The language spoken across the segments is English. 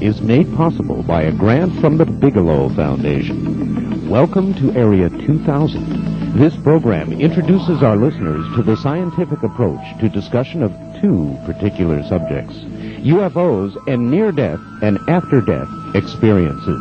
is made possible by a grant from the Bigelow Foundation. Welcome to Area 2000. This program introduces our listeners to the scientific approach to discussion of two particular subjects: UFOs and near-death and after-death experiences.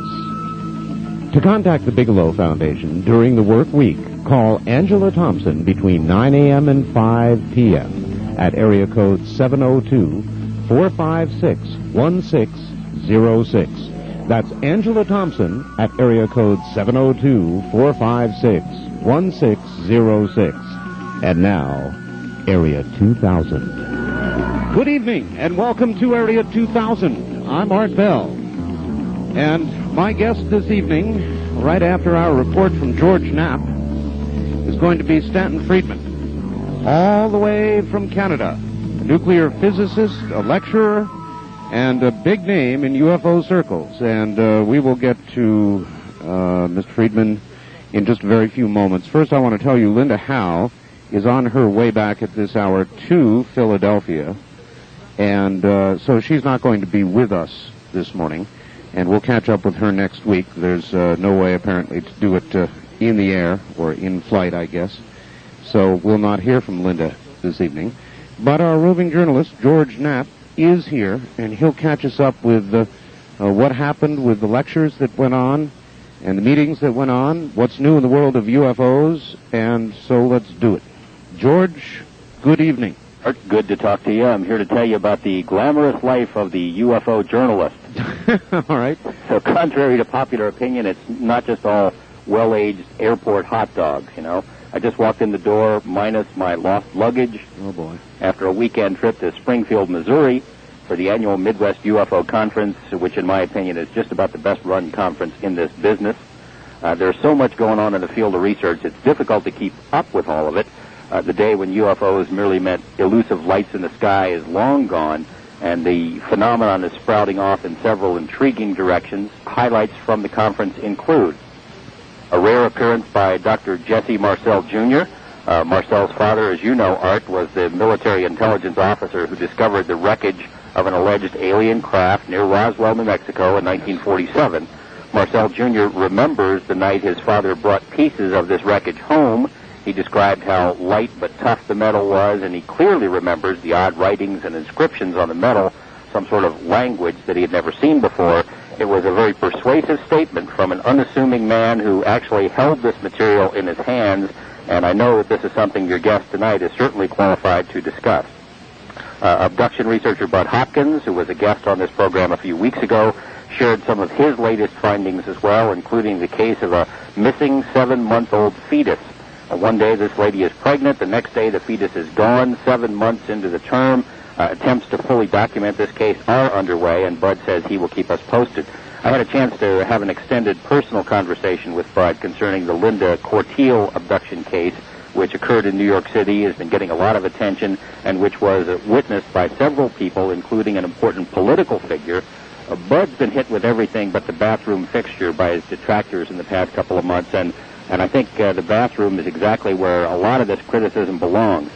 To contact the Bigelow Foundation during the work week, call Angela Thompson between 9 a.m. and 5 p.m. at area code 702-456-1606. That's Angela Thompson at area code 702-456-1606. And now, Area 2000. Good evening, and welcome to Area 2000. I'm Art Bell. And my guest this evening, right after our report from George Knapp, is going to be Stanton Friedman, all the way from Canada, a nuclear physicist, a lecturer, and a big name in UFO circles. And we will get to Mr. Friedman in just a very few moments. First, I want to tell you Linda Howe is on her way back at this hour to Philadelphia, and so she's not going to be with us this morning, and we'll catch up with her next week. There's no way, apparently, to do it in the air, or in flight, I guess. So we'll not hear from Linda this evening. But our roving journalist, George Knapp, is here, and he'll catch us up with what happened with the lectures that went on and the meetings that went on, what's new in the world of UFOs, and so let's do it. George, good evening. Art, good to talk to you. I'm here to tell you about the glamorous life of the UFO journalist. All right. So contrary to popular opinion, it's not just all well-aged airport hot dogs, you know. I just walked in the door minus my lost luggage. Oh, boy. After a weekend trip to Springfield, Missouri for the annual Midwest UFO Conference, which in my opinion is just about the best-run conference in this business. There's so much going on in the field of research, it's difficult to keep up with all of it. The day when UFOs merely meant elusive lights in the sky is long gone, and the phenomenon is sprouting off in several intriguing directions. Highlights from the conference include a rare appearance by Dr. Jesse Marcel Jr. Marcel's father, as you know, Art, was the military intelligence officer who discovered the wreckage of an alleged alien craft near Roswell, New Mexico in 1947. Marcel Jr. remembers the night his father brought pieces of this wreckage home. He described how light but tough the metal was, and he clearly remembers the odd writings and inscriptions on the metal, some sort of language that he had never seen before. It was a very persuasive statement from an unassuming man who actually held this material in his hands, and I know that this is something your guest tonight is certainly qualified to discuss. Abduction researcher Bud Hopkins, who was a guest on this program a few weeks ago, shared some of his latest findings as well, including the case of a missing 7-month-old fetus. One day this lady is pregnant, the next day the fetus is gone, 7 months into the term. Attempts to fully document this case are underway, and Bud says he will keep us posted. I had a chance to have an extended personal conversation with Bud concerning the Linda Corteil abduction case, which occurred in New York City, has been getting a lot of attention, and which was witnessed by several people, including an important political figure. Bud's been hit with everything but the bathroom fixture by his detractors in the past couple of months, and I think the bathroom is exactly where a lot of this criticism belongs.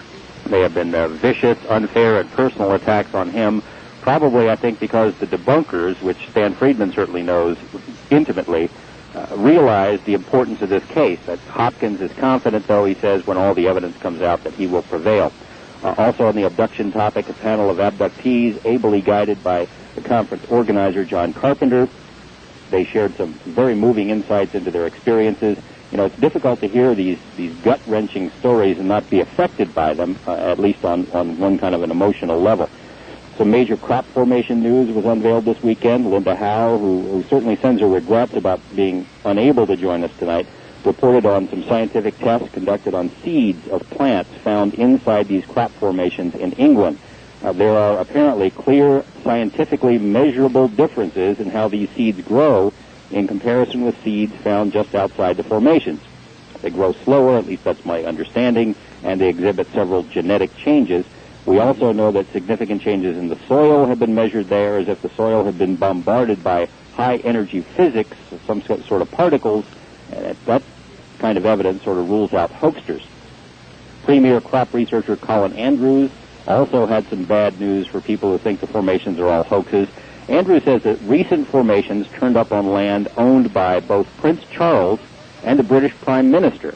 They have been vicious, unfair, and personal attacks on him, probably, I think, because the debunkers, which Stan Friedman certainly knows intimately, realize the importance of this case. That Hopkins is confident, though, he says, when all the evidence comes out, that he will prevail. Also on the abduction topic, a panel of abductees, ably guided by the conference organizer, John Carpenter. They shared some very moving insights into their experiences. You know, it's difficult to hear these gut-wrenching stories and not be affected by them, at least on one kind of an emotional level. Some major crop formation news was unveiled this weekend. Linda Howe, who certainly sends her regrets about being unable to join us tonight, reported on some scientific tests conducted on seeds of plants found inside these crop formations in England. There are apparently clear, scientifically measurable differences in how these seeds grow in comparison with seeds found just outside the formations. They grow slower, at least that's my understanding, and they exhibit several genetic changes. We also know that significant changes in the soil have been measured there, as if the soil had been bombarded by high-energy physics, some sort of particles. That kind of evidence sort of rules out hoaxsters. Premier crop researcher Colin Andrews also had some bad news for people who think the formations are all hoaxes. Andrew says that recent formations turned up on land owned by both Prince Charles and the British Prime Minister.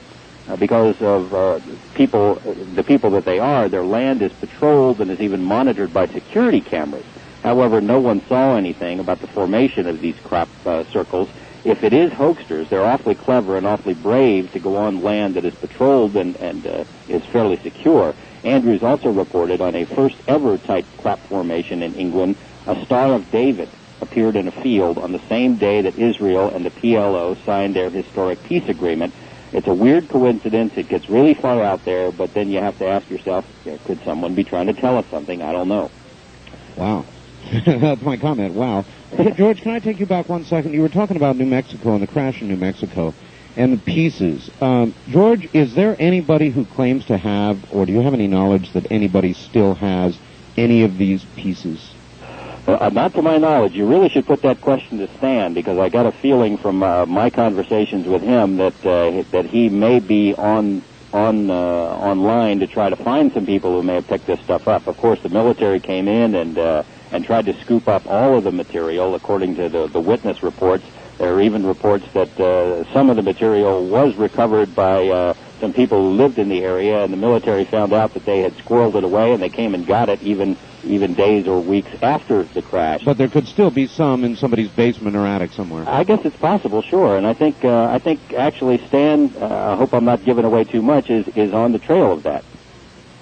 Because of the people that they are, their land is patrolled and is even monitored by security cameras. However, no one saw anything about the formation of these crop circles. If it is hoaxsters, they're awfully clever and awfully brave to go on land that is patrolled and is fairly secure. Andrews also reported on a first-ever type crop formation in England. A Star of David appeared in a field on the same day that Israel and the PLO signed their historic peace agreement. It's a weird coincidence. It gets really far out there, but then you have to ask yourself, could someone be trying to tell us something? I don't know. Wow. That's my comment. Wow. Hey, George, can I take you back 1 second? You were talking about New Mexico and the crash in New Mexico and the pieces. George, is there anybody who claims to have, or do you have any knowledge that anybody still has any of these pieces? Not to my knowledge. You really should put that question to Stan, because I got a feeling from my conversations with him that he may be online to try to find some people who may have picked this stuff up. Of course, the military came in and tried to scoop up all of the material, according to the witness reports. There are even reports that some of the material was recovered by some people who lived in the area, and the military found out that they had squirreled it away, and they came and got it even days or weeks after the crash. But there could still be some in somebody's basement or attic somewhere. I guess it's possible, sure. And I think actually Stan, I hope I'm not giving away too much, is on the trail of that.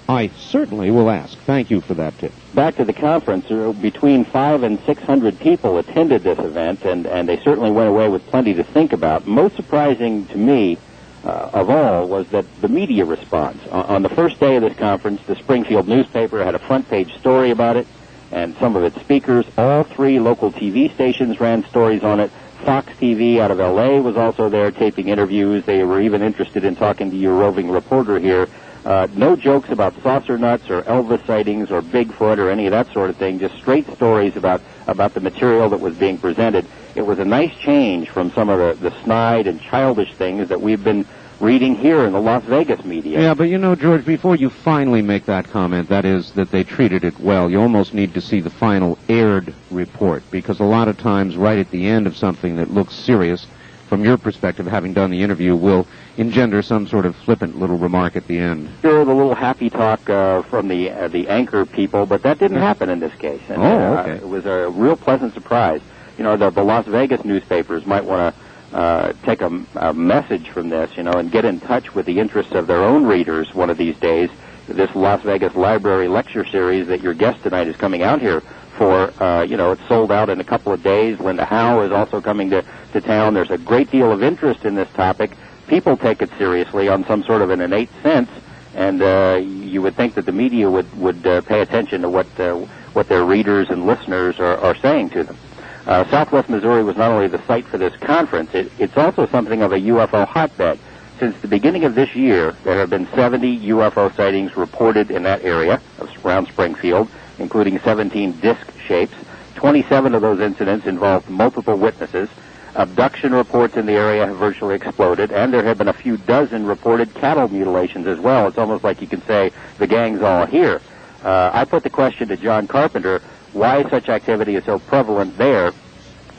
I certainly will ask. Thank you for that tip. Back to the conference, between 500 and 600 people attended this event, and they certainly went away with plenty to think about. Most surprising to me of all was that the media response. On the first day of this conference, the Springfield newspaper had a front-page story about it, and some of its speakers, all 3 local TV stations ran stories on it. Fox TV out of L.A. was also there taping interviews. They were even interested in talking to your roving reporter here. No jokes about saucer nuts or Elvis sightings or Bigfoot or any of that sort of thing, just straight stories about the material that was being presented. It was a nice change from some of the snide and childish things that we've been reading here in the Las Vegas media. Yeah, but George, before you finally make that comment, that is that they treated it well, you almost need to see the final aired report, because a lot of times right at the end of something that looks serious, from your perspective, having done the interview, will engender some sort of flippant little remark at the end. Sure, the little happy talk from the anchor people, but that didn't happen in this case. And, okay. It was a real pleasant surprise. The Las Vegas newspapers might want to take a message from this, and get in touch with the interests of their own readers one of these days. This Las Vegas Library Lecture Series that your guest tonight is coming out here for, it's sold out in a couple of days. Linda Howe is also coming to town. There's a great deal of interest in this topic. People take it seriously on some sort of an innate sense, and you would think that the media would pay attention to what their readers and listeners are saying to them. Southwest Missouri was not only the site for this conference, it's also something of a UFO hotbed. Since the beginning of this year, there have been 70 UFO sightings reported in that area around Springfield, including 17 disc shapes. 27 of those incidents involved multiple witnesses. Abduction reports in the area have virtually exploded, and there have been a few dozen reported cattle mutilations as well. It's almost like you can say the gang's all here. I put the question to John Carpenter, why such activity is so prevalent there.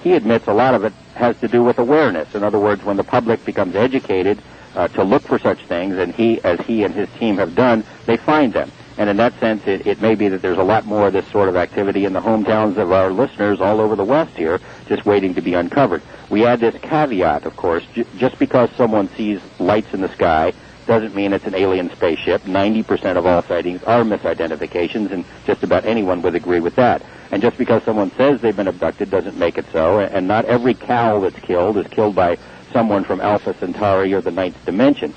He admits a lot of it has to do with awareness. In other words, when the public becomes educated to look for such things, and as he and his team have done, they find them. And in that sense, it may be that there's a lot more of this sort of activity in the hometowns of our listeners all over the West here, just waiting to be uncovered. We add this caveat, of course, just because someone sees lights in the sky doesn't mean it's an alien spaceship. 90% of all sightings are misidentifications, and just about anyone would agree with that. And just because someone says they've been abducted doesn't make it so, and not every cow that's killed is killed by someone from Alpha Centauri or the ninth dimension.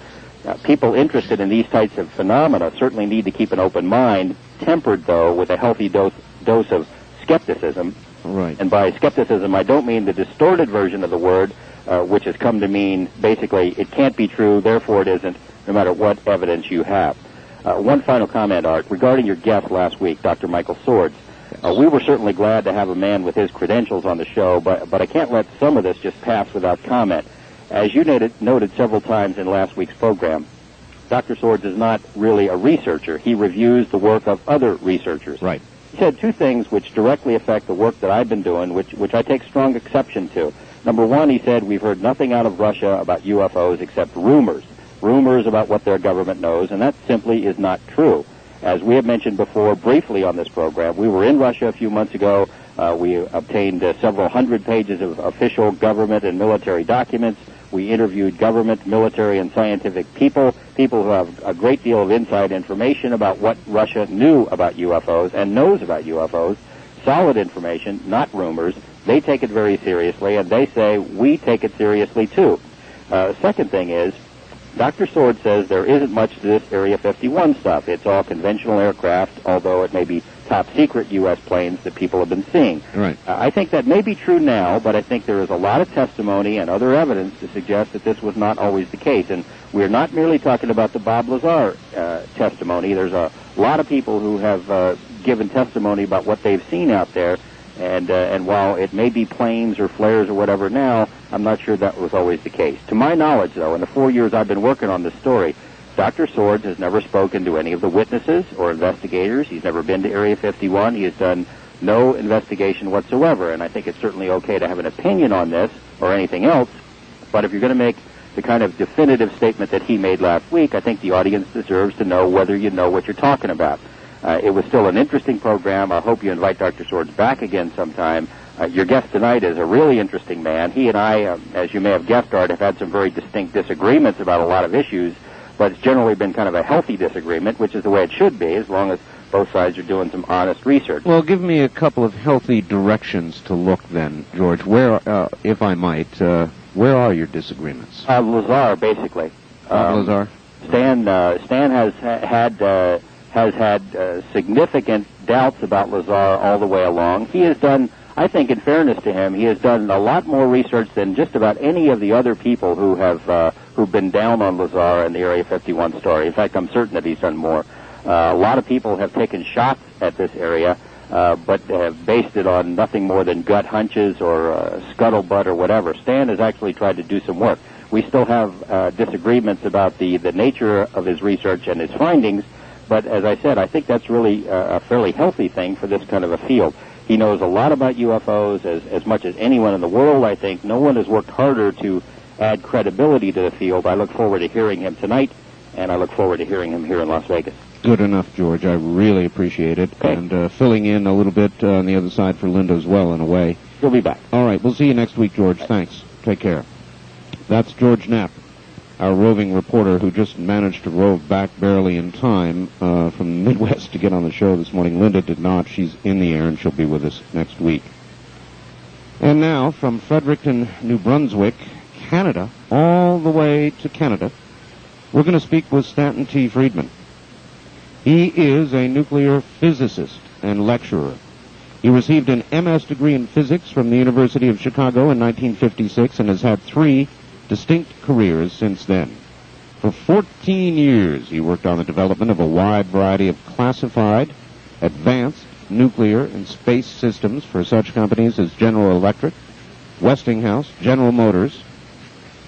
People interested in these types of phenomena certainly need to keep an open mind, tempered, though, with a healthy dose of skepticism. Right. And by skepticism, I don't mean the distorted version of the word, which has come to mean basically it can't be true, therefore it isn't, no matter what evidence you have. One final comment, Art, regarding your guest last week, Dr. Michael Swords. We were certainly glad to have a man with his credentials on the show, but I can't let some of this just pass without comment. As you noted several times in last week's program, Dr. Swords is not really a researcher. He reviews the work of other researchers. Right. he said two things which directly affect the work that I've been doing, which I take strong exception to. Number one, he said, we've heard nothing out of Russia about UFOs except rumors about what their government knows, and that simply is not true. As we have mentioned before briefly on this program, we were in Russia a few months ago. We obtained several hundred pages of official government and military documents. We interviewed government, military, and scientific people who have a great deal of inside information about what Russia knew about UFOs and knows about UFOs. Solid information, not rumors. They take it very seriously, and they say we take it seriously too. Second thing is, Dr. Sword says there isn't much to this Area 51 stuff. It's all conventional aircraft, although it may be top-secret U.S. planes that people have been seeing. Right. I think that may be true now, but I think there is a lot of testimony and other evidence to suggest that this was not always the case. And we're not merely talking about the Bob Lazar testimony. There's a lot of people who have given testimony about what they've seen out there. And while it may be planes or flares or whatever now, I'm not sure that was always the case. To my knowledge, though, in the 4 years I've been working on this story, Dr. Swords has never spoken to any of the witnesses or investigators. He's never been to Area 51. He has done no investigation whatsoever. And I think it's certainly okay to have an opinion on this or anything else. But if you're going to make the kind of definitive statement that he made last week, I think the audience deserves to know whether you know what you're talking about. It was still an interesting program. I hope you invite Dr. Swords back again sometime. Your guest tonight is a really interesting man. He and I, as you may have guessed, Art, have had some very distinct disagreements about a lot of issues, but it's generally been kind of a healthy disagreement, which is the way it should be, as long as both sides are doing some honest research. Well, give me a couple of healthy directions to look then, George. Where, if I might, where are your disagreements? Lazar, basically. Lazar? Stan has had significant doubts about Lazar all the way along. He has done, I think in fairness to him, he has done a lot more research than just about any of the other people who have who've been down on Lazar and the Area 51 story. In fact, I'm certain that he's done more. A lot of people have taken shots at this area, but have based it on nothing more than gut hunches or scuttlebutt or whatever. Stan has actually tried to do some work. We still have disagreements about the nature of his research and his findings, but as I said, I think that's really a fairly healthy thing for this kind of a field. He knows a lot about UFOs, as much as anyone in the world, I think. No one has worked harder to add credibility to the field. I look forward to hearing him tonight, and I look forward to hearing him here in Las Vegas. Good enough, George. I really appreciate it. Okay. And filling in a little bit on the other side for Linda as well, in a way. He'll be back. All right. We'll see you next week, George. Thanks. Take care. That's George Knapp, our roving reporter who just managed to rove back barely in time from the Midwest to get on the show this morning. Linda did not. She's in the air, and she'll be with us next week. And now, from Fredericton, New Brunswick, Canada, all the way to Canada, we're going to speak with Stanton T. Friedman. He is a nuclear physicist and lecturer. He received an MS degree in physics from the University of Chicago in 1956 and has had 3 distinct careers since then. For 14 years, he worked on the development of a wide variety of classified, advanced nuclear and space systems for such companies as General Electric, Westinghouse, General Motors.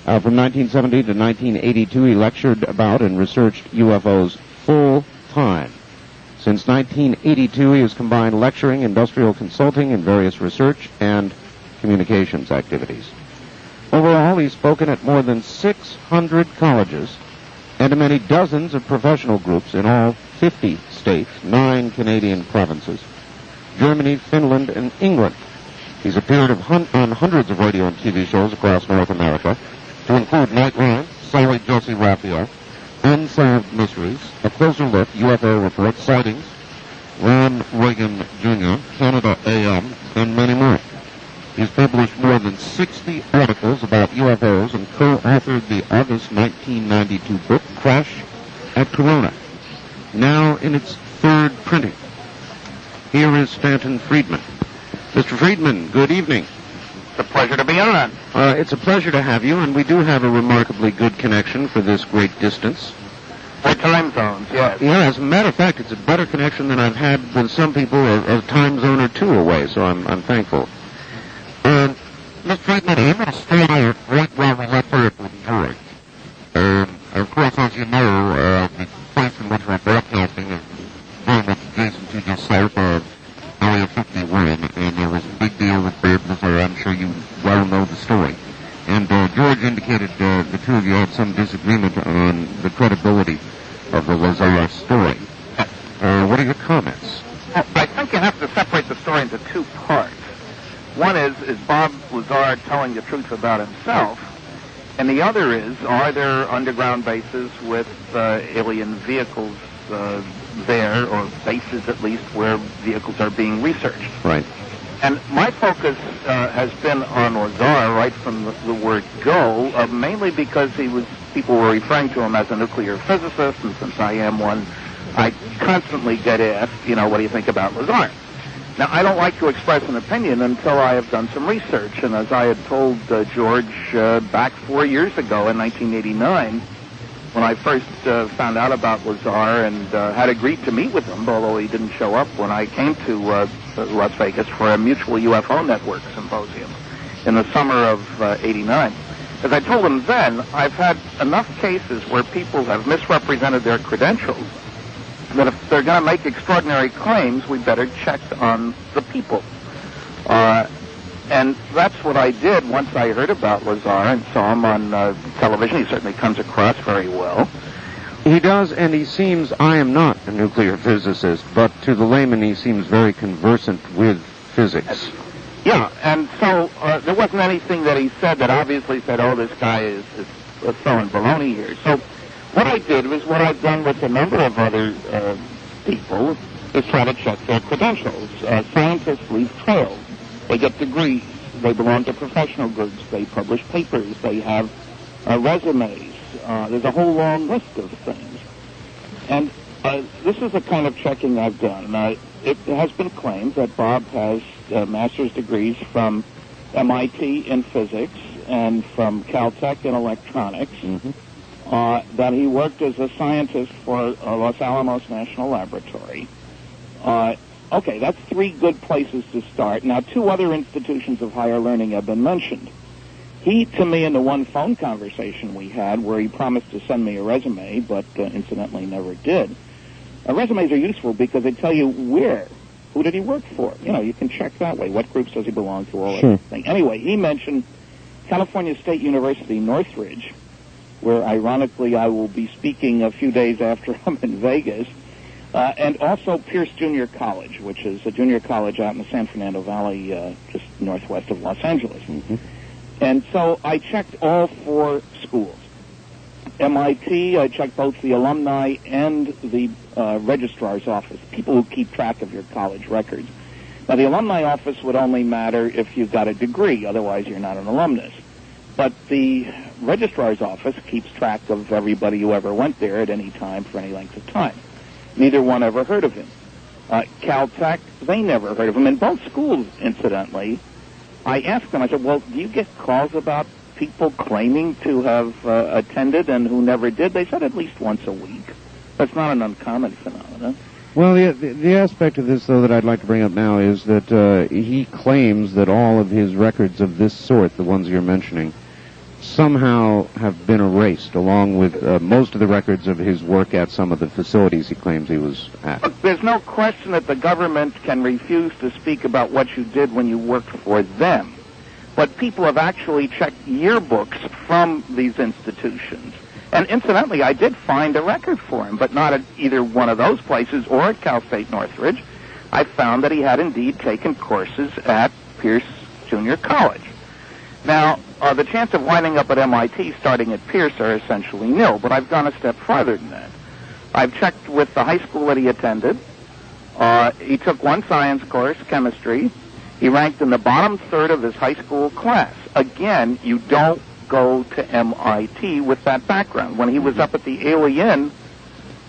From 1970 to 1982, he lectured about and researched UFOs full-time. Since 1982, he has combined lecturing, industrial consulting, and various research and communications activities. Overall, he's spoken at more than 600 colleges and to many dozens of professional groups in all 50 states, 9 Canadian provinces, Germany, Finland, and England. He's appeared on hundreds of radio and TV shows across North America, to include Nightline, Sally Jesse Raphael, Unsolved Mysteries, A Closer Look, UFO Report, Sightings, Ron Reagan Jr., Canada AM, and many more. He's published more than 60 articles about UFOs and co-authored the August 1992 book, Crash at Corona, now in its 3rd printing. Here is Stanton Friedman. Mr. Friedman, good evening. It's a pleasure to be on. It's a pleasure to have you, and we do have a remarkably good connection for this great distance. For time zones, yes. Yeah, as a matter of fact, it's a better connection than I've had with some people a time zone or 2 away, so I'm thankful. Mr. Friedman, I'm going to start out right where we left off with George. Of course, as you know, the place in which we're broadcasting is very much adjacent to yourself. I'm sure you well know the story. And George indicated the two of you had some disagreement on the credibility of the Lazar story. What are your comments? Well, I think you have to separate the story into two parts. One is Bob Lazar telling the truth about himself? And the other is, are there underground bases with alien vehicles there, or bases at least, where vehicles are being researched? Right. And my focus has been on Lazar right from the word go, mainly because people were referring to him as a nuclear physicist, and since I am one, I constantly get asked, what do you think about Lazar? Now, I don't like to express an opinion until I have done some research, and as I had told George back 4 years ago in 1989, when I first found out about Lazar and had agreed to meet with him, although he didn't show up when I came to Las Vegas for a mutual UFO network symposium in the summer of 89. As I told him then, I've had enough cases where people have misrepresented their credentials that if they're going to make extraordinary claims, we better check on the people. And that's what I did once I heard about Lazar and saw him on television. He certainly comes across very well. He does, and he seems, I am not a nuclear physicist, but to the layman he seems very conversant with physics. Yeah, and so there wasn't anything that he said that obviously said, oh, this guy is throwing baloney here. So what I did was what I've done with a number of other people is try to check their credentials. Scientists leave trails. They get degrees. They belong to professional groups. They publish papers. They have resumes. There's a whole long list of things. And this is the kind of checking I've done. It has been claimed that Bob has master's degrees from MIT in physics and from Caltech in electronics. Mm-hmm. That he worked as a scientist for Los Alamos National Laboratory. Okay, that's three good places to start. Now, two other institutions of higher learning have been mentioned. He, to me, in the one phone conversation we had, where he promised to send me a resume, but incidentally never did. Resumes are useful because they tell you where. Who did he work for? You can check that way. What groups does he belong to? All that thing. Anyway, he mentioned California State University, Northridge, where, ironically, I will be speaking a few days after I'm in Vegas, and also Pierce Junior College, which is a junior college out in the San Fernando Valley, just northwest of Los Angeles. Mm-hmm. And so I checked all four schools. MIT, I checked both the alumni and the registrar's office, people who keep track of your college records. Now, the alumni office would only matter if you've got a degree, otherwise you're not an alumnus. But the registrar's office keeps track of everybody who ever went there at any time for any length of time. Neither one ever heard of him. Caltech, they never heard of him. In both schools, incidentally, I asked them, I said, well, do you get calls about people claiming to have attended and who never did? They said at least once a week. That's not an uncommon phenomenon. Well, the aspect of this, though, that I'd like to bring up now is that he claims that all of his records of this sort, the ones you're mentioning, somehow have been erased, along with most of the records of his work at some of the facilities he claims he was at. Look, there's no question that the government can refuse to speak about what you did when you worked for them. But people have actually checked yearbooks from these institutions. And incidentally, I did find a record for him, but not at either one of those places or at Cal State Northridge. I found that he had indeed taken courses at Pierce Junior College. Now, the chance of winding up at MIT starting at Pierce are essentially nil, but I've gone a step farther than that. I've checked with the high school that he attended. He took one science course, chemistry. He ranked in the bottom third of his high school class. Again, you don't go to MIT with that background. When he was up at the Alien,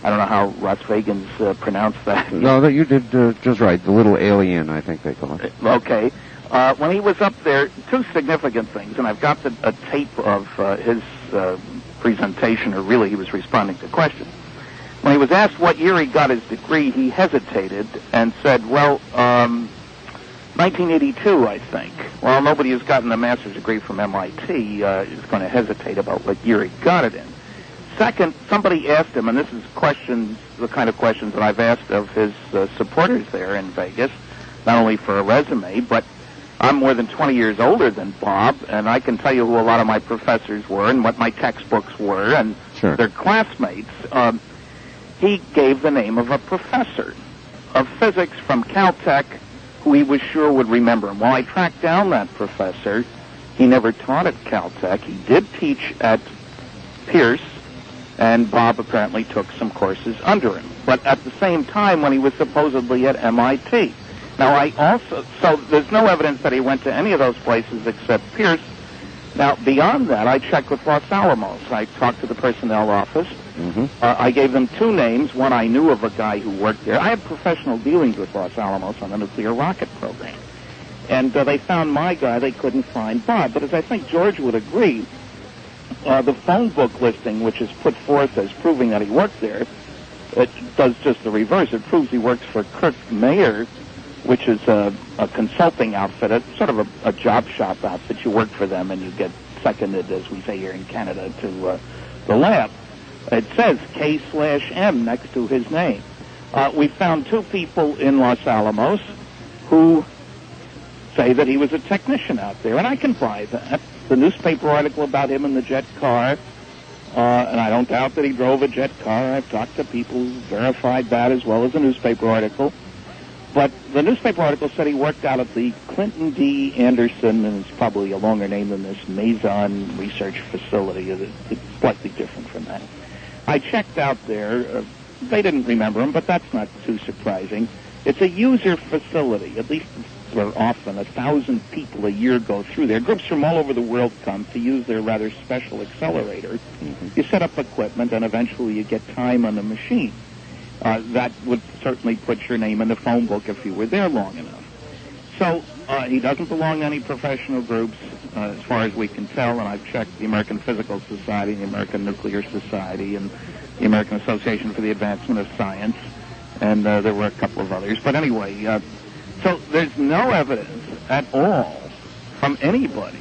I don't know how Las Vegans pronounce that. No, you did just right. The little Alien, I think they call it. Okay. When he was up there, two significant things, and I've got a tape of his presentation, or really he was responding to questions. When he was asked what year he got his degree, he hesitated and said, well, 1982, I think. Well, nobody who's gotten a master's degree from MIT is going to hesitate about what year he got it in. Second, somebody asked him, and this is the kind of questions that I've asked of his supporters there in Vegas, not only for a resume, but I'm more than 20 years older than Bob, and I can tell you who a lot of my professors were and what my textbooks were and their classmates. He gave the name of a professor of physics from Caltech who he was sure would remember him. Well, I tracked down that professor. He never taught at Caltech. He did teach at Pierce, and Bob apparently took some courses under him. But at the same time, when he was supposedly at MIT. Now, so there's no evidence that he went to any of those places except Pierce. Now, beyond that, I checked with Los Alamos. I talked to the personnel office. I gave them two names. One, I knew of a guy who worked there. I had professional dealings with Los Alamos on the nuclear rocket program. And they found my guy. They couldn't find Bob. But as I think George would agree, the phone book listing, which is put forth as proving that he worked there, it does just the reverse. It proves he works for Kirk Mayer, which is a consulting outfit, it's sort of a job shop outfit. You work for them and you get seconded, as we say here in Canada, to the lab. It says K/M next to his name. We found two people in Los Alamos who say that he was a technician out there, and I can buy that. The newspaper article about him in the jet car, and I don't doubt that he drove a jet car. I've talked to people who verified that as well as the newspaper article. But the newspaper article said he worked out at the Clinton D. Anderson, and it's probably a longer name than this, Maison Research Facility. It's slightly different from that. I checked out there. They didn't remember him, but that's not too surprising. It's a user facility. At least where often 1,000 people a year go through there. Groups from all over the world come to use their rather special accelerator. You set up equipment, and eventually you get time on the machine. That would certainly put your name in the phone book if you were there long enough. So he doesn't belong to any professional groups, as far as we can tell, and I've checked the American Physical Society, the American Nuclear Society, and the American Association for the Advancement of Science, and there were a couple of others. But anyway, so there's no evidence at all from anybody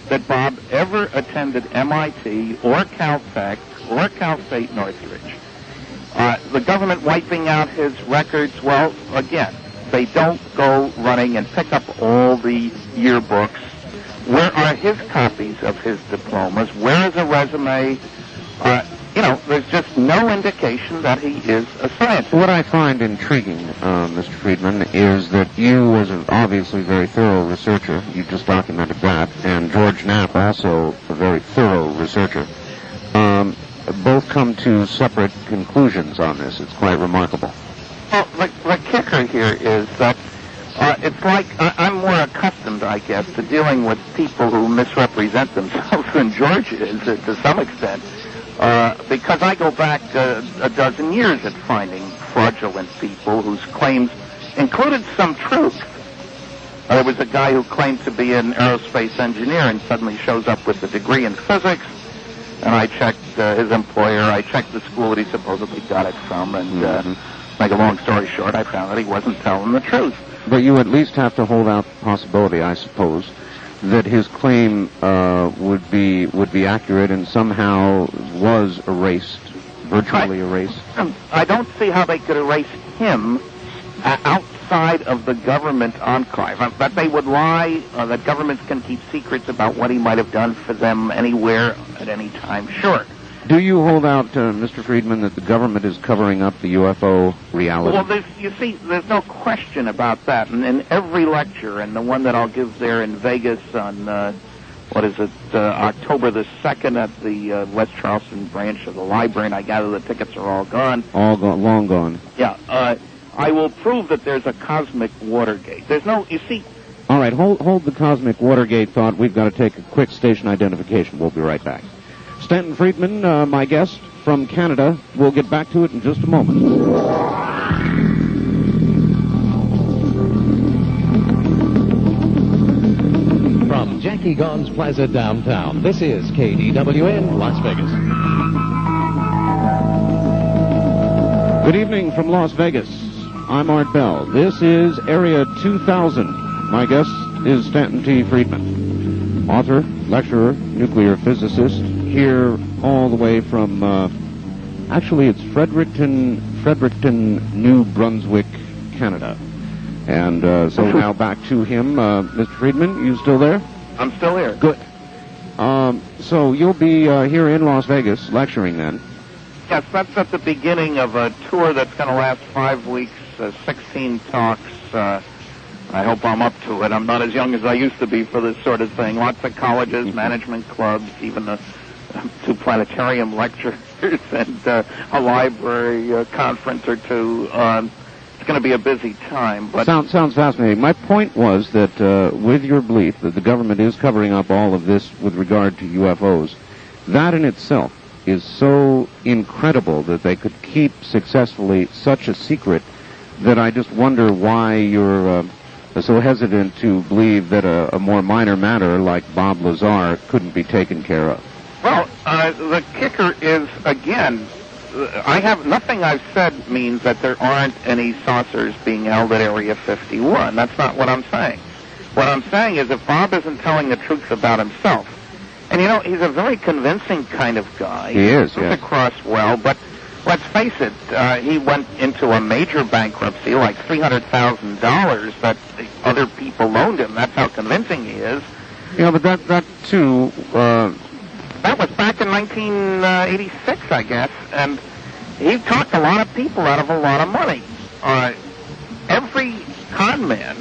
that Bob ever attended MIT or Caltech or Cal State Northridge. The government wiping out his records, well, again, they don't go running and pick up all the yearbooks. Where are his copies of his diplomas? Where is a resume? There's just no indication that he is a scientist. What I find intriguing, Mr. Friedman, is that you, as an obviously very thorough researcher, you just documented that, and George Knapp, also a very thorough researcher, both come to separate conclusions on this. It's quite remarkable. Well, the kicker here is that it's like I'm more accustomed, I guess, to dealing with people who misrepresent themselves than George is, to some extent, because I go back a dozen years at finding fraudulent people whose claims included some truth. There was a guy who claimed to be an aerospace engineer and suddenly shows up with a degree in physics. And I checked his employer. I checked the school that he supposedly got it from. And make a long story short, I found that he wasn't telling the truth. But you at least have to hold out the possibility, I suppose, that his claim would be accurate and somehow was erased, virtually erased. I don't see how they could erase him outside of the government archive. That they would lie, that governments can keep secrets about what he might have done for them anywhere at any time, sure. Do you hold out, Mr. Friedman, that the government is covering up the UFO reality? Well, there's no question about that. And in every lecture, and the one that I'll give there in Vegas on, October the 2nd at the West Charleston branch of the library, and I gather the tickets are all gone. All gone, long gone. Yeah, I will prove that there's a cosmic Watergate. There's no, you see... All right, hold the cosmic Watergate thought. We've got to take a quick station identification. We'll be right back. Stanton Friedman, my guest from Canada. We'll get back to it in just a moment. From Jackie Gone's Plaza downtown, this is KDWN, Las Vegas. Good evening from Las Vegas. I'm Art Bell. This is Area 2000. My guest is Stanton T. Friedman, author, lecturer, nuclear physicist, here all the way from, actually it's Fredericton, New Brunswick, Canada. And so now back to him. Mr. Friedman, you still there? I'm still here. Good. So you'll be here in Las Vegas lecturing then? Yes, that's at the beginning of a tour that's going to last 5 weeks, 16 talks. I hope I'm up to it. I'm not as young as I used to be for this sort of thing. Lots of colleges, management clubs, even 2 planetarium lectures and a library conference or 2. It's going to be a busy time. But Sounds fascinating. My point was that with your belief that the government is covering up all of this with regard to UFOs, that in itself is so incredible that they could keep successfully such a secret that I just wonder why you're so hesitant to believe that a more minor matter like Bob Lazar couldn't be taken care of. Well, the kicker is, again, nothing I've said means that there aren't any saucers being held at Area 51. That's not what I'm saying. What I'm saying is if Bob isn't telling the truth about himself, and he's a very convincing kind of guy. He is, He comes across well, but let's face it, he went into a major bankruptcy, like $300,000 that other people loaned him. That's how convincing he is. Yeah, but that too... That was back in 1986, I guess, and he talked a lot of people out of a lot of money. Every con man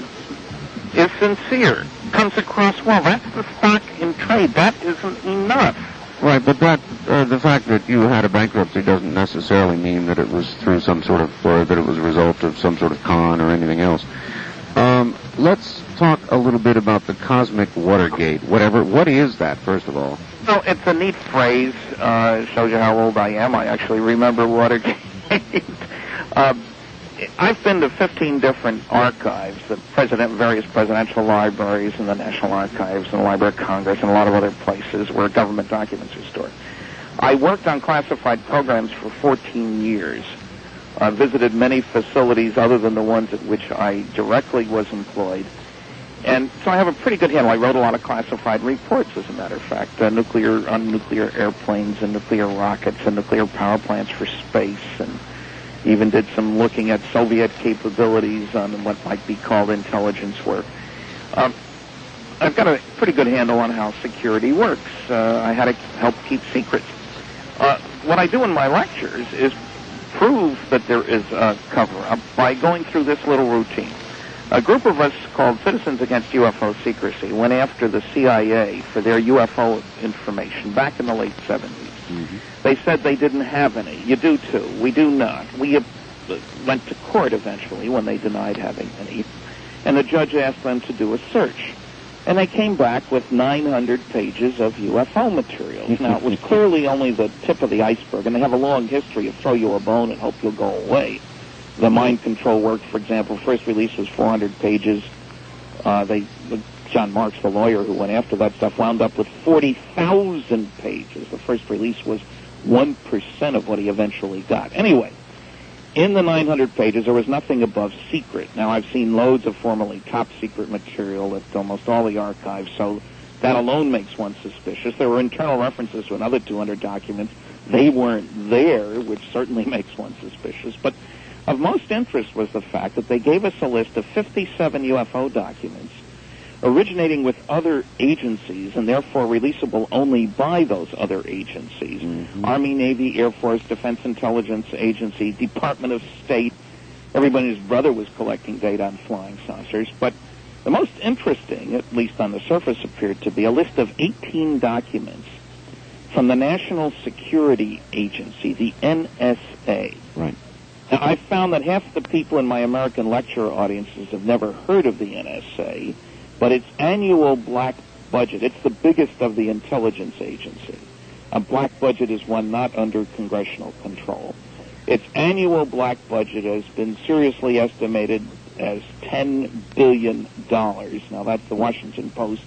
is sincere, comes across well. That's the stock in trade. That isn't enough. Right, but the fact that you had a bankruptcy doesn't necessarily mean that it was through some sort of, or that it was a result of some sort of con or anything else. Let's talk a little bit about the cosmic Watergate. What is that, first of all? Well, it's a neat phrase. Shows you how old I am. I actually remember Watergate. I've been to 15 different archives, various presidential libraries and the National Archives and the Library of Congress and a lot of other places where government documents are stored. I worked on classified programs for 14 years. I visited many facilities other than the ones at which I directly was employed. And so I have a pretty good handle. I wrote a lot of classified reports, as a matter of fact, on nuclear airplanes and nuclear rockets and nuclear power plants for space, and even did some looking at Soviet capabilities on what might be called intelligence work. I've got a pretty good handle on how security works. I had to help keep secrets. What I do in my lectures is prove that there is a cover-up by going through this little routine. A group of us called Citizens Against UFO Secrecy went after the CIA for their UFO information back in the late 70s. Mm-hmm. They said they didn't have any. You do too. We do not. We went to court eventually when they denied having any, and the judge asked them to do a search. And they came back with 900 pages of UFO materials. Now, it was clearly only the tip of the iceberg, and they have a long history of throw you a bone and hope you'll go away. The mind control work, for example, first release was 400 pages. John Marks, the lawyer who went after that stuff, wound up with 40,000 pages. The first release was 1% of what he eventually got. Anyway, in the 900 pages, there was nothing above secret. Now, I've seen loads of formerly top-secret material at almost all the archives, so that alone makes one suspicious. There were internal references to another 200 documents. They weren't there, which certainly makes one suspicious. But of most interest was the fact that they gave us a list of 57 UFO documents originating with other agencies and therefore releasable only by those other agencies. Mm-hmm. Army, Navy, Air Force, Defense Intelligence Agency, Department of State. Everybody and his brother was collecting data on flying saucers. But the most interesting, at least on the surface, appeared to be a list of 18 documents from the National Security Agency, the NSA. Right. Now, I found that half the people in my American lecture audiences have never heard of the NSA, but its annual black budget, it's the biggest of the intelligence agency. A black budget is one not under congressional control. Its annual black budget has been seriously estimated as $10 billion. Now, that's the Washington Post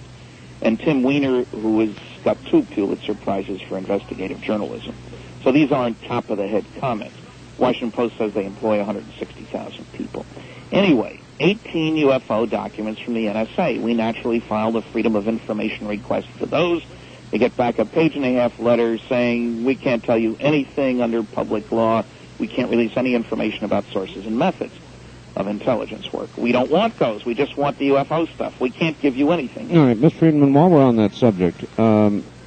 and Tim Weiner, who has got 2 Pulitzer Prizes for investigative journalism. So these aren't top-of-the-head comments. Washington Post says they employ 160,000 people. Anyway, 18 UFO documents from the NSA. We naturally filed a Freedom of Information request for those. They get back a page-and-a-half letter saying, we can't tell you anything under public law. We can't release any information about sources and methods. of intelligence work. We don't want those. We just want the UFO stuff. We can't give you anything. All right, Mr. Friedman, while we're on that subject,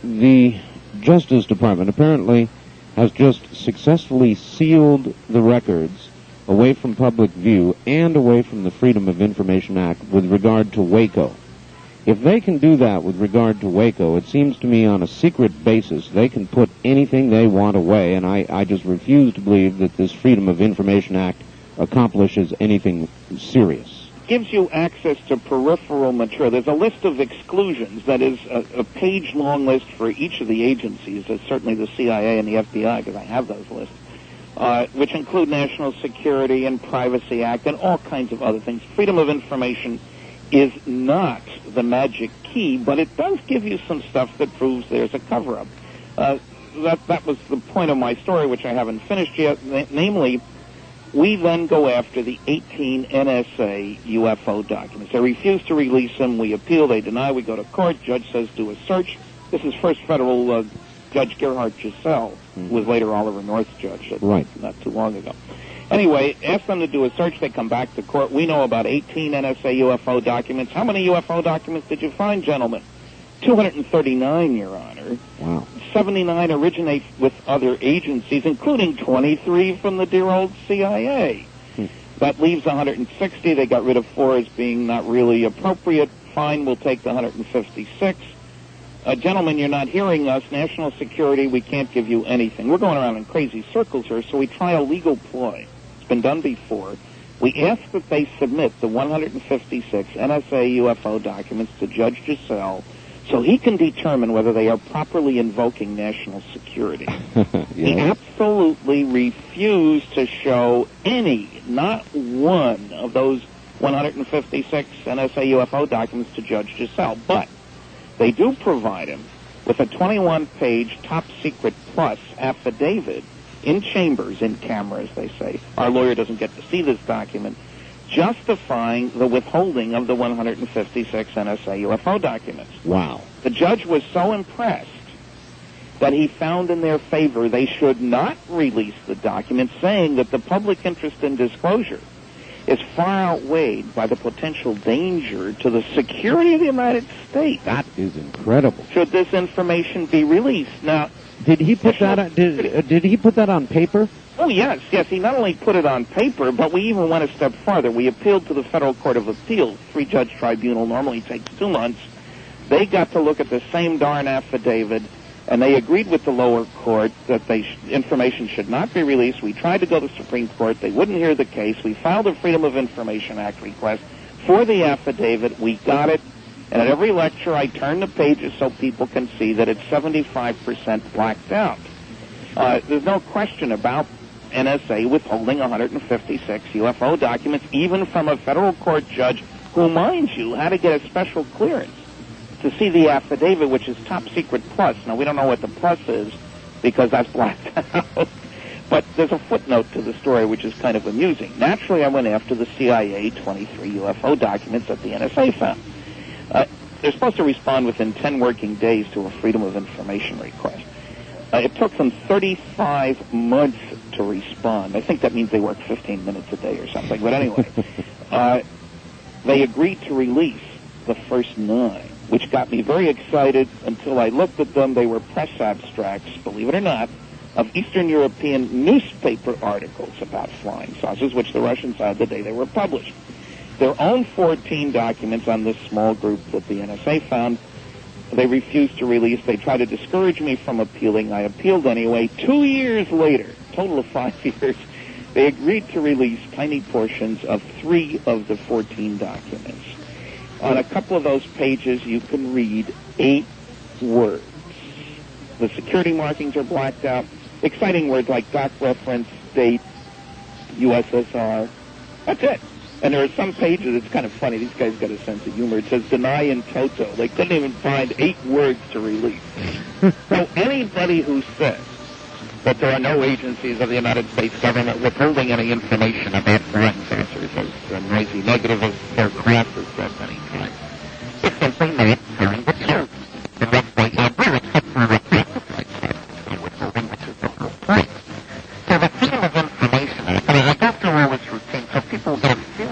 the Justice Department apparently has just successfully sealed the records away from public view and away from the Freedom of Information Act with regard to Waco. If they can do that with regard to Waco, it seems to me on a secret basis they can put anything they want away, and I just refuse to believe that this Freedom of Information Act accomplishes anything serious. Gives you access to peripheral material. There's a list of exclusions that is a page-long list for each of the agencies, certainly the CIA and the FBI, because I have those lists, which include National Security and Privacy Act and all kinds of other things. Freedom of information is not the magic key, but it does give you some stuff that proves there's a cover-up. That was the point of my story, which I haven't finished yet, namely, we then go after the 18 NSA UFO documents. They refuse to release them. We appeal. They deny. We go to court. Judge says do a search. This is first federal Judge Gerhard Giselle, who was later Oliver North's judge not too long ago. Anyway, ask them to do a search. They come back to court. We know about 18 NSA UFO documents. How many UFO documents did you find, gentlemen? 239, Your Honor. Wow. 79 originate with other agencies, including 23 from the dear old CIA. That leaves 160. They got rid of 4 as being not really appropriate. Fine, we'll take the 156. Gentlemen, you're not hearing us. National Security, we can't give you anything. We're going around in crazy circles here, so we try a legal ploy. It's been done before. We ask that they submit the 156 NSA UFO documents to Judge Giselle so he can determine whether they are properly invoking national security. He absolutely refused to show any, not one, of those 156 NSA UFO documents to Judge Giselle. But they do provide him with a 21-page top-secret plus affidavit in chambers, in camera, as they say. Our lawyer doesn't get to see this document, justifying the withholding of the 156 NSA UFO documents. Wow. The judge was so impressed that he found in their favor they should not release the documents, saying that the public interest in disclosure is far outweighed by the potential danger to the security of the United States. That is incredible. Should this information be released? Now, did he put that on, did he put that on paper? Oh, yes. He not only put it on paper, but we even went a step farther. We appealed to the Federal Court of Appeals, 3-judge tribunal, normally takes 2 months. They got to look at the same darn affidavit, and they agreed with the lower court that information should not be released. We tried to go to the Supreme Court. They wouldn't hear the case. We filed a Freedom of Information Act request for the affidavit. We got it. And at every lecture, I turn the pages so people can see that it's 75% blacked out. There's no question about NSA withholding 156 UFO documents, even from a federal court judge who, mind you, had to get a special clearance to see the affidavit, which is top secret plus. Now, we don't know what the plus is because that's blacked out. But there's a footnote to the story which is kind of amusing. Naturally, I went after the CIA 23 UFO documents that the NSA found. They're supposed to respond within 10 working days to a Freedom of Information request. It took them 35 months to respond. I think that means they work 15 minutes a day or something. But anyway, they agreed to release the first 9, which got me very excited until I looked at them. They were press abstracts, believe it or not, of Eastern European newspaper articles about flying saucers, which the Russians had the day they were published. Their own 14 documents on this small group that the NSA found, they refused to release. They tried to discourage me from appealing. I appealed anyway. 2 years later, total of 5 years, they agreed to release tiny portions of 3 of the 14 documents. On a couple of those pages, you can read 8 words. The security markings are blacked out. Exciting words like doc reference, date, USSR. That's it. And there are some pages, it's kind of funny, these guys got a sense of humor. It says deny in toto. They couldn't even find 8 words to release. So anybody who says that there are no agencies of the United States government withholding any information about flying saucers, as noisy negative as their craft has said many times, it's simply not telling the truth. And that's why I agree except for a withholding, which is the whole point. So the Freedom of Information Act, I go through all its routine so people get a feel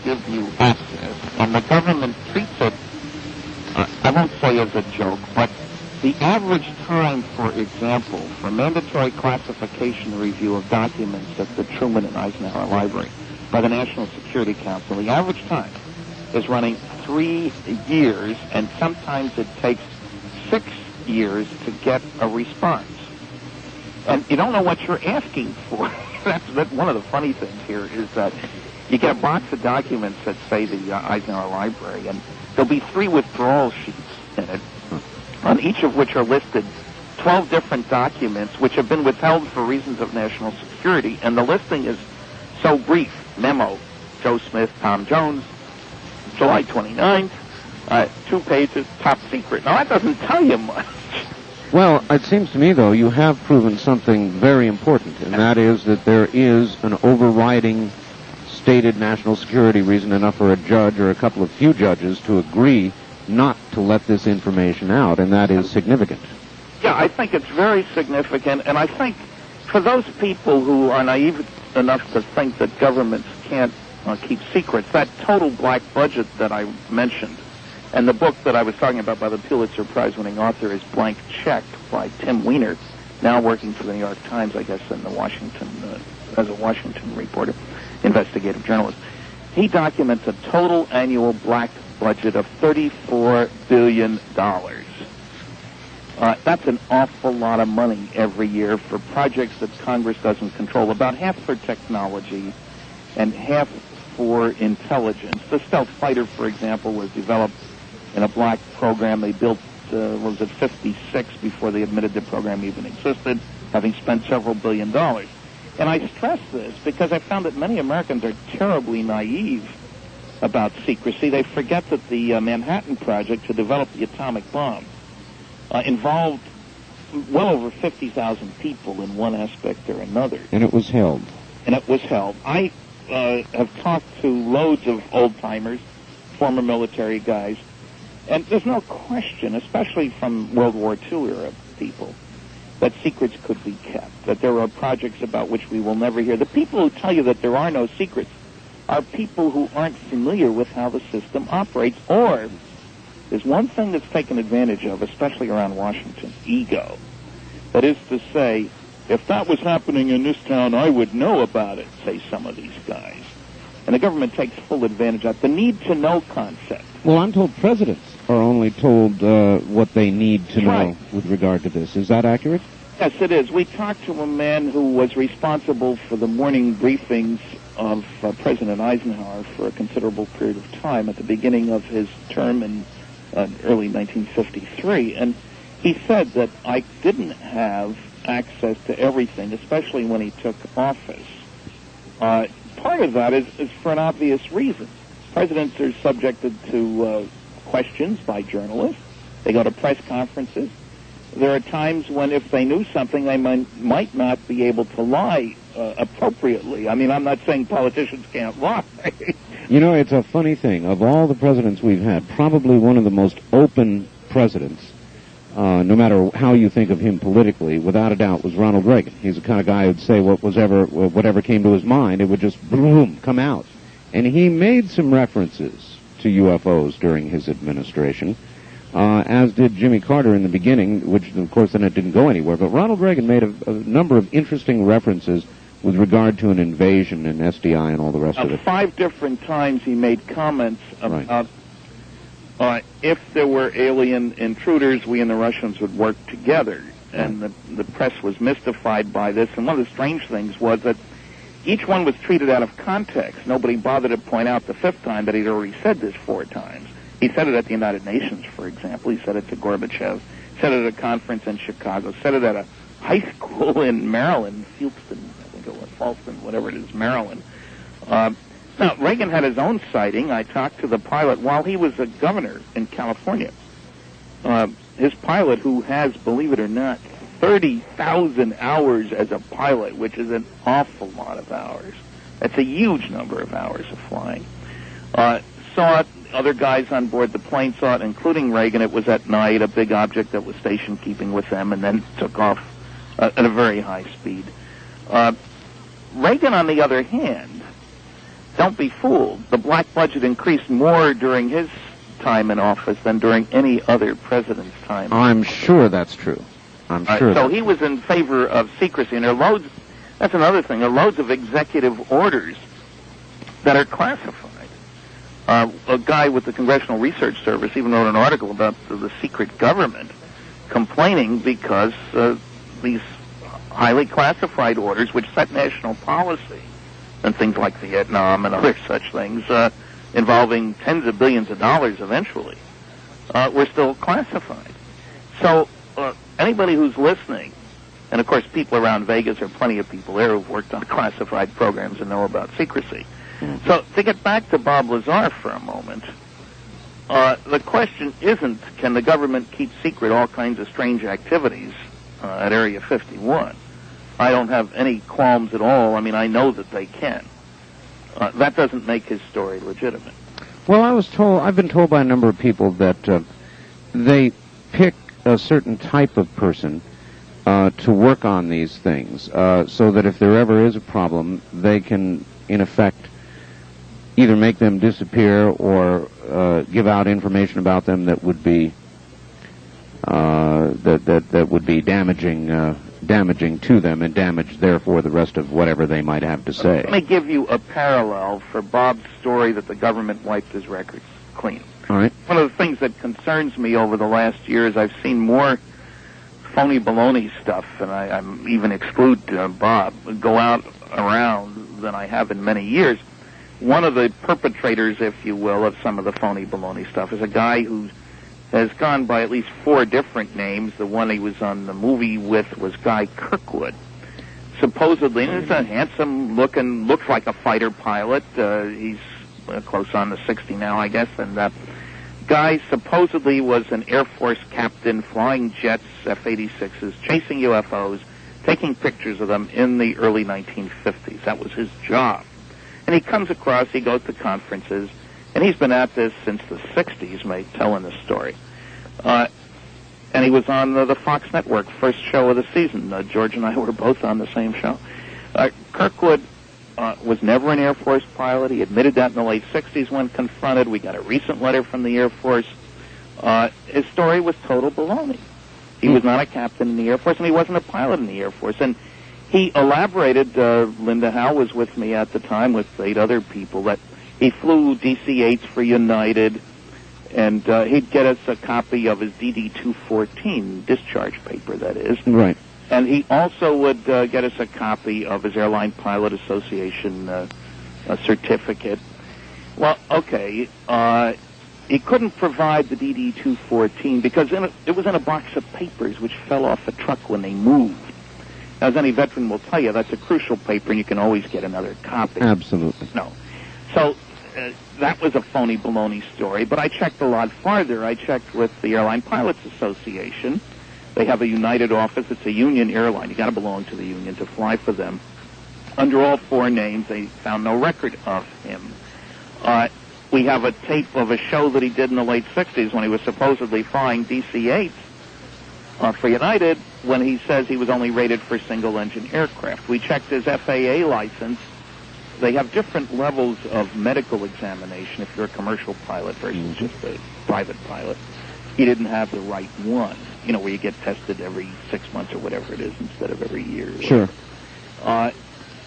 give you access, and the government treats it, I won't say as a joke, but the average time, for example, for mandatory classification review of documents at the Truman and Eisenhower Library by the National Security Council, the average time is running 3 years, and sometimes it takes 6 years to get a response. And you don't know what you're asking for. That's one of the funny things here is that you get a box of documents at, say, the Eisenhower Library, and there'll be 3 withdrawal sheets in it, on each of which are listed 12 different documents which have been withheld for reasons of national security, and the listing is so brief. Memo, Joe Smith, Tom Jones, July 29th, 2 pages, top secret. Now, that doesn't tell you much. Well, it seems to me, though, you have proven something very important, and that is that there is an overriding stated national security reason enough for a judge or a couple of few judges to agree not to let this information out, and that is significant. Yeah, I think it's very significant, and I think for those people who are naive enough to think that governments can't keep secrets, that total black budget that I mentioned, and the book that I was talking about by the Pulitzer Prize-winning author is Blank Check by Tim Weiner, now working for the New York Times, I guess, in the Washington, as a Washington reporter, investigative journalist. He documents a total annual black budget of $34 billion. That's an awful lot of money every year for projects that Congress doesn't control, about half for technology and half for intelligence. The stealth fighter, for example, was developed in a black program. They built, was it 56 before they admitted the program even existed, having spent several $billion. And I stress this because I found that many Americans are terribly naive about secrecy. They forget that the Manhattan Project to develop the atomic bomb involved well over 50,000 people in one aspect or another. And it was held. I have talked to loads of old-timers, former military guys, and there's no question, especially from World War II era people, that secrets could be kept, that there are projects about which we will never hear. The people who tell you that there are no secrets are people who aren't familiar with how the system operates, or there's one thing that's taken advantage of, especially around Washington, ego. That is to say, if that was happening in this town, I would know about it, say some of these guys. And the government takes full advantage of the need-to-know concept. Well, I'm told presidents are only told what they need to know with regard to this. Is that accurate? Yes, it is. We talked to a man who was responsible for the morning briefings of President Eisenhower for a considerable period of time at the beginning of his term in early 1953. And he said that I didn't have access to everything, especially when he took office. Part of that is for an obvious reason. Presidents are subjected to questions by journalists. They go to press conferences. There are times when if they knew something, they might not be able to lie appropriately. I mean, I'm not saying politicians can't lie. You know, it's a funny thing. Of all the presidents we've had, probably one of the most open presidents, no matter how you think of him politically, without a doubt, was Ronald Reagan. He's the kind of guy who'd say whatever came to his mind, it would just, boom, come out. And he made some references to UFOs during his administration, as did Jimmy Carter in the beginning, which, of course, then it didn't go anywhere. But Ronald Reagan made a number of interesting references with regard to an invasion and SDI and all the rest of it. 5 different times he made comments about if there were alien intruders, we and the Russians would work together. And the press was mystified by this. And one of the strange things was that each one was treated out of context. Nobody bothered to point out the 5th time that he'd already said this 4 times. He said it at the United Nations, for example. He said it to Gorbachev. Said it at a conference in Chicago. Said it at a high school in Maryland, Fieldston, I think it was, Falston, whatever it is, Maryland. Now, Reagan had his own sighting. I talked to the pilot while he was a governor in California. His pilot, who has, believe it or not, 30,000 hours as a pilot, which is an awful lot of hours. That's a huge number of hours of flying. Saw it. Other guys on board the plane saw it, including Reagan. It was at night, a big object that was station keeping with them, and then took off at a very high speed. Reagan, on the other hand, don't be fooled. The black budget increased more during his time in office than during any other president's time. I'm sure that's true. I'm sure. So he was in favor of secrecy, and there are loads. That's another thing. There are loads of executive orders that are classified. A guy with the Congressional Research Service even wrote an article about the secret government, complaining because these highly classified orders, which set national policy, and things like Vietnam and other such things, involving tens of billions of dollars eventually, were still classified. So anybody who's listening, and of course people around Vegas, there are plenty of people there who've worked on classified programs and know about secrecy. Mm-hmm. So to get back to Bob Lazar for a moment, the question isn't, can the government keep secret all kinds of strange activities at Area 51? I don't have any qualms at all. I mean, I know that they can. That doesn't make his story legitimate. Well, I've been told by a number of people that they pick a certain type of person to work on these things, so that if there ever is a problem, they can, in effect, either make them disappear or give out information about them that would be that would be damaging to them, and damage therefore the rest of whatever they might have to say. Let me give you a parallel for Bob's story that the government wiped his records clean. All right. One of the things that concerns me over the last year is I've seen more phony baloney stuff, and I even exclude Bob, go out around than I have in many years. One of the perpetrators, if you will, of some of the phony baloney stuff is a guy who has gone by at least 4 different names. The one he was on the movie with was Guy Kirkwood. Supposedly, he's a handsome-looking, looks like a fighter pilot. He's close on to 60 now, I guess. And Guy supposedly was an Air Force captain flying jets, F-86s, chasing UFOs, taking pictures of them in the early 1950s. That was his job. And he comes across, he goes to conferences, and he's been at this since the 60s, mate, telling this story. And he was on the Fox Network, first show of the season. George and I were both on the same show. Kirkwood was never an Air Force pilot. He admitted that in the late 60s when confronted. We got a recent letter from the Air Force. His story was total baloney. He was not a captain in the Air Force, and he wasn't a pilot in the Air Force. And he elaborated, Linda Howe was with me at the time with 8 other people, that he flew DC-8s for United, and he'd get us a copy of his DD-214 discharge paper, that is. Right. And he also would get us a copy of his Airline Pilot Association certificate. Well, okay, he couldn't provide the DD-214 because it was in a box of papers which fell off a truck when they moved. As any veteran will tell you, that's a crucial paper, and you can always get another copy. Absolutely. No. So that was a phony baloney story, but I checked a lot farther. I checked with the Airline Pilots Association. They have a United office. It's a union airline. You got to belong to the union to fly for them. Under all 4 names, they found no record of him. We have a tape of a show that he did in the late 60s when he was supposedly flying DC-8s for United, when he says he was only rated for single-engine aircraft. We checked his FAA license. They have different levels of medical examination if you're a commercial pilot versus just a private pilot. He didn't have the right one, where you get tested every 6 months or whatever it is instead of every year. Sure.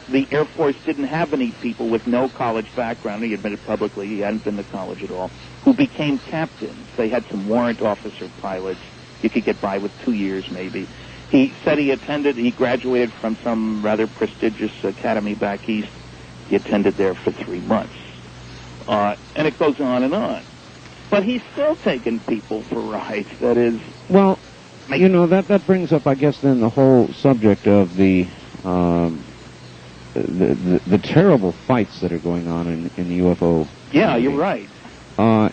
The Air Force didn't have any people with no college background. He admitted publicly he hadn't been to college at all, who became captains. They had some warrant officer pilots. You could get by with 2 years maybe. He said he graduated from some rather prestigious academy back east. He attended there for 3 months. And it goes on and on. But he's still taking people for rides. That is... Well, that brings up, I guess, then the whole subject of the terrible fights that are going on in the UFO. Yeah, community. You're right.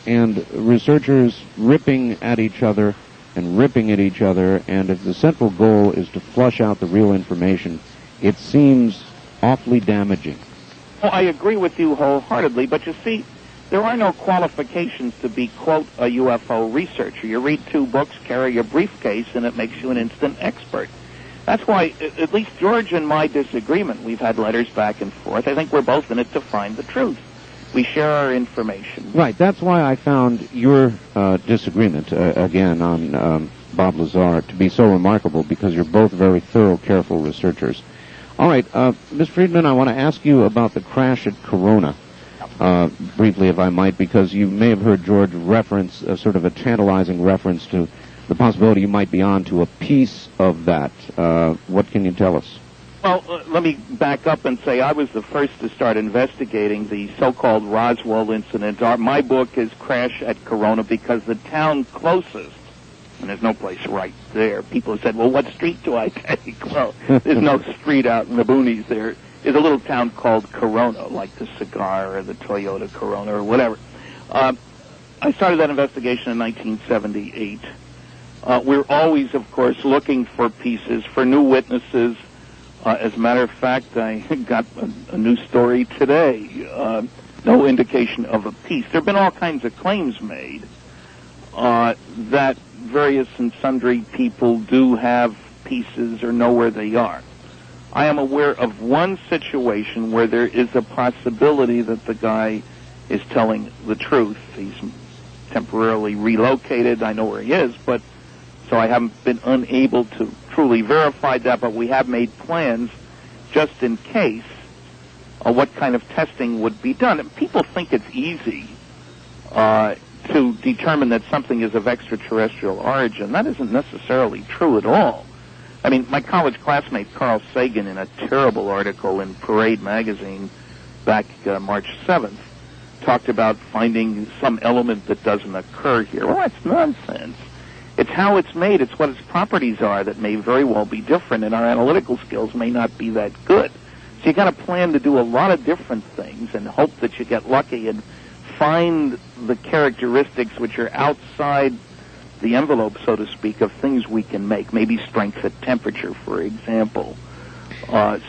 And researchers ripping at each other and ripping at each other, and if the central goal is to flush out the real information, it seems awfully damaging. Well, I agree with you wholeheartedly, but you see, there are no qualifications to be, quote, a UFO researcher. You read 2 books, carry a briefcase, and it makes you an instant expert. That's why, at least George and my disagreement, we've had letters back and forth. I think we're both in it to find the truth. We share our information. Right. That's why I found your disagreement, again, on Bob Lazar to be so remarkable, because you're both very thorough, careful researchers. All right. Ms. Friedman, I want to ask you about the crash at Corona, briefly, if I might, because you may have heard George reference, sort of a tantalizing reference to the possibility you might be on to a piece of that. What can you tell us? Well, let me back up and say I was the first to start investigating the so-called Roswell incident. My book is Crash at Corona because the town closest, and there's no place right there. People have said, well, what street do I take? Well, there's no street out in the boonies. There is a little town called Corona, like the cigar or the Toyota Corona or whatever. I started that investigation in 1978. We're always, of course, looking for pieces, for new witnesses. As a matter of fact, I got a new story today. No indication of a piece. There have been all kinds of claims made that various and sundry people do have pieces or know where they are. I am aware of one situation where there is a possibility that the guy is telling the truth. He's temporarily relocated. I know where he is, but so I haven't been unable to truly verify that, but we have made plans just in case what kind of testing would be done. And people think it's easy to determine that something is of extraterrestrial origin. That isn't necessarily true at all. I mean, my college classmate Carl Sagan, in a terrible article in Parade magazine back March 7th, talked about finding some element that doesn't occur here. Well, that's nonsense. It's how it's made. It's what its properties are that may very well be different, and our analytical skills may not be that good. So you got to plan to do a lot of different things and hope that you get lucky and find the characteristics which are outside the envelope, so to speak, of things we can make. Maybe strength at temperature, for example.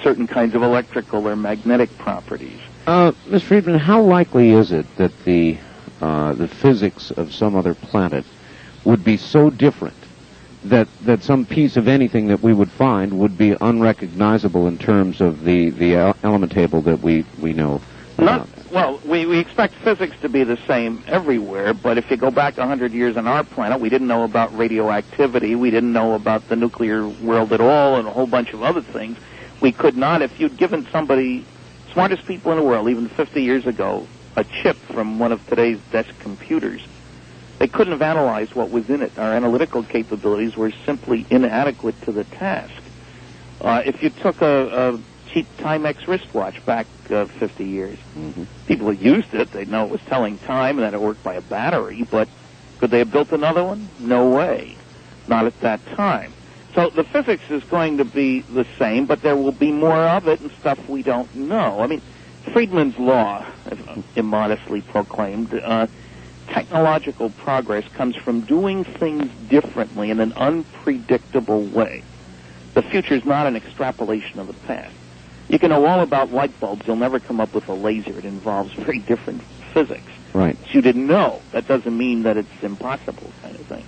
Certain kinds of electrical or magnetic properties. Ms. Friedman, how likely is it that the physics of some other planet would be so different that some piece of anything that we would find would be unrecognizable in terms of the element table that we know? Well, we expect physics to be the same everywhere, but if you go back 100 years on our planet, we didn't know about radioactivity, we didn't know about the nuclear world at all, and a whole bunch of other things. We could not, if you'd given somebody, smartest people in the world, even 50 years ago, a chip from one of today's desk computers, they couldn't have analyzed what was in it. Our analytical capabilities were simply inadequate to the task. If you took a cheap Timex wristwatch back 50 years, people had used it. They'd know it was telling time and that it worked by a battery, but could they have built another one? No way. Not at that time. So the physics is going to be the same, but there will be more of it and stuff we don't know. I mean, Friedman's law, immodestly proclaimed, technological progress comes from doing things differently in an unpredictable way. The future is not an extrapolation of the past. You can know all about light bulbs. You'll never come up with a laser. It involves very different physics. Right. You didn't know. That doesn't mean that it's impossible, kind of thing.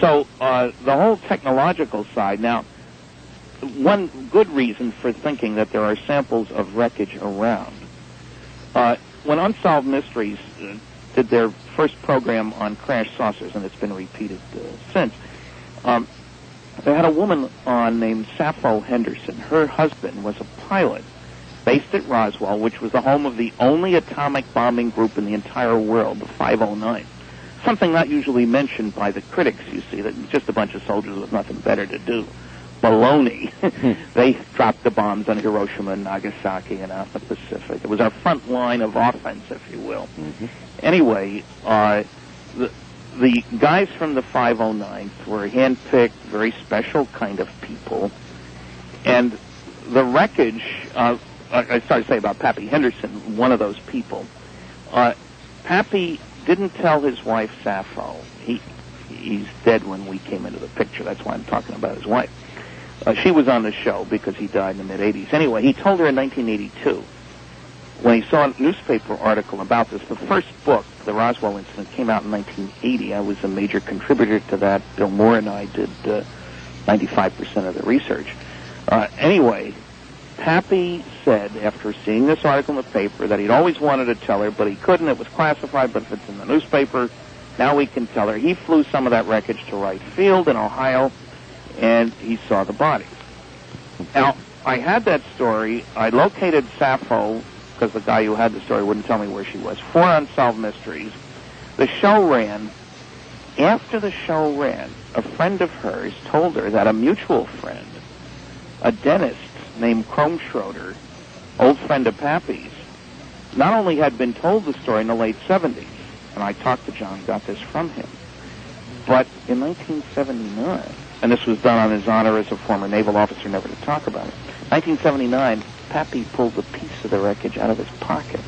So the whole technological side. Now, one good reason for thinking that there are samples of wreckage around. When Unsolved Mysteries did their first program on crash saucers, and it's been repeated since, they had a woman on named Sappho Henderson. Her husband was a pilot based at Roswell, which was the home of the only atomic bombing group in the entire world, the 509. Something not usually mentioned by the critics, you see, that just a bunch of soldiers with nothing better to do. Baloney. They dropped the bombs on Hiroshima and Nagasaki and out in the Pacific. It was our front line of offense, if you will. Anyway, the guys from the 509th were handpicked, very special kind of people. And the wreckage, I started to say about Pappy Henderson, one of those people. Pappy didn't tell his wife, Sappho. He's dead when we came into the picture. That's why I'm talking about his wife. She was on the show because he died in the mid-'80s. Anyway, he told her in 1982, when he saw a newspaper article about this, the first book, The Roswell Incident, came out in 1980. I was a major contributor to that. Bill Moore and I did 95% of the research. Anyway, Pappy said, after seeing this article in the paper, that he'd always wanted to tell her, but he couldn't. It was classified, but if it's in the newspaper, now we can tell her. He flew some of that wreckage to Wright Field in Ohio, and he saw the bodies. Now, I had that story. I located Sappho, because the guy who had the story wouldn't tell me where she was. 4 Unsolved Mysteries. The show ran. After the show ran, a friend of hers told her that a mutual friend, a dentist named Chrome Schroeder, old friend of Pappy's, not only had been told the story in the late 70s, and I talked to John, got this from him, but in 1979, and this was done on his honor as a former naval officer, never to talk about it, 1979, Pappy pulled a piece of the wreckage out of his pocket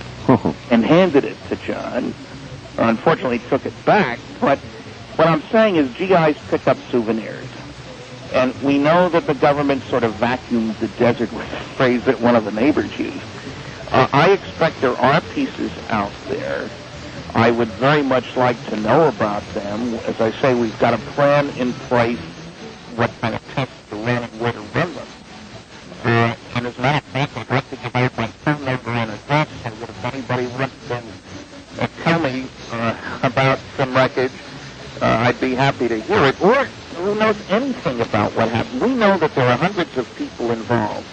and handed it to John. Unfortunately, he took it back, but what I'm saying is GIs pick up souvenirs. And we know that the government sort of vacuumed the desert, was a phrase that one of the neighbors used. I expect there are pieces out there. I would very much like to know about them. As I say, we've got a plan in place, what kind of tests to run and where to run them. And as a matter of fact, I'd like to give out my phone number and address, and if anybody wants to tell me about some wreckage, I'd be happy to hear it. Or who knows anything about what happened. We know that there are hundreds of people involved.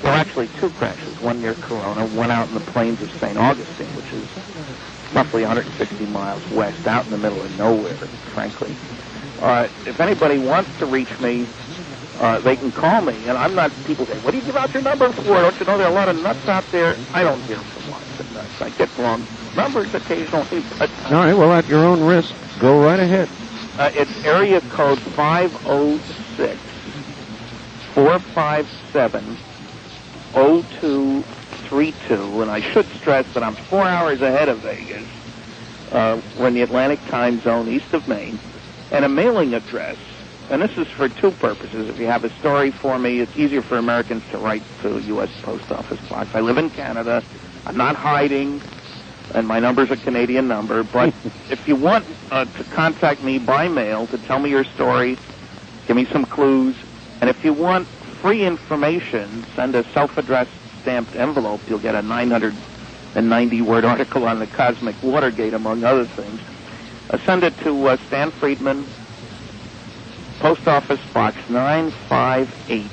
There are actually 2 crashes, one near Corona, one out in the plains of St. Augustine, which is roughly 160 miles west, out in the middle of nowhere, frankly. If anybody wants to reach me, they can call me. And I'm not, people say, what do you give out your number for? Don't you know there are a lot of nuts out there? I don't hear from lots of nuts. I get wrong numbers occasionally, but... All right, well, at your own risk, go right ahead. It's area code 506-457-0232, and I should stress that I'm 4 hours ahead of Vegas. We're in the Atlantic time zone east of Maine, and a mailing address, and this is for 2 purposes. If you have a story for me, it's easier for Americans to write to U.S. Post Office box. I live in Canada. I'm not hiding. And my number's a Canadian number, but if you want to contact me by mail to tell me your story, give me some clues, and if you want free information, send a self-addressed stamped envelope. You'll get a 990-word article on the cosmic Watergate, among other things. Send it to Stan Friedman, Post Office Box 958,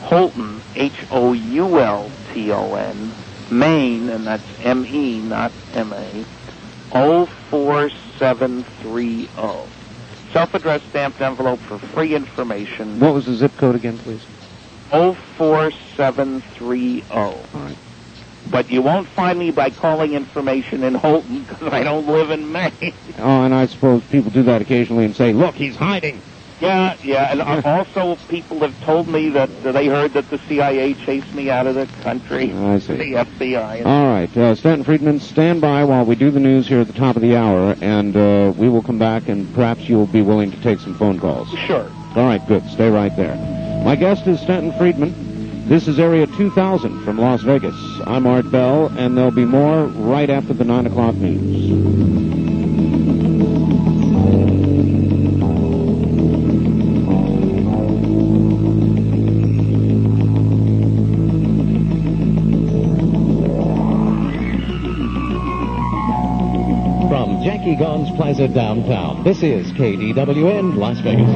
Holton, Houlton, Maine, and that's M-E, not M-A, 04730. Self-addressed stamped envelope for free information. What was the zip code again, please? 04730. All right. But you won't find me by calling information in Holton, because I don't live in Maine. Oh, and I suppose people do that occasionally and say, look, he's hiding. Yeah, and also people have told me that they heard that the CIA chased me out of the country. I see. The FBI. All right, Stanton Friedman, stand by while we do the news here at the top of the hour, and we will come back, and perhaps you'll be willing to take some phone calls. Sure. All right, good. Stay right there. My guest is Stanton Friedman. This is Area 2000 from Las Vegas. I'm Art Bell, and there'll be more right after the 9 o'clock news. Jackie Gons Plaza downtown. This is KDWN Las Vegas.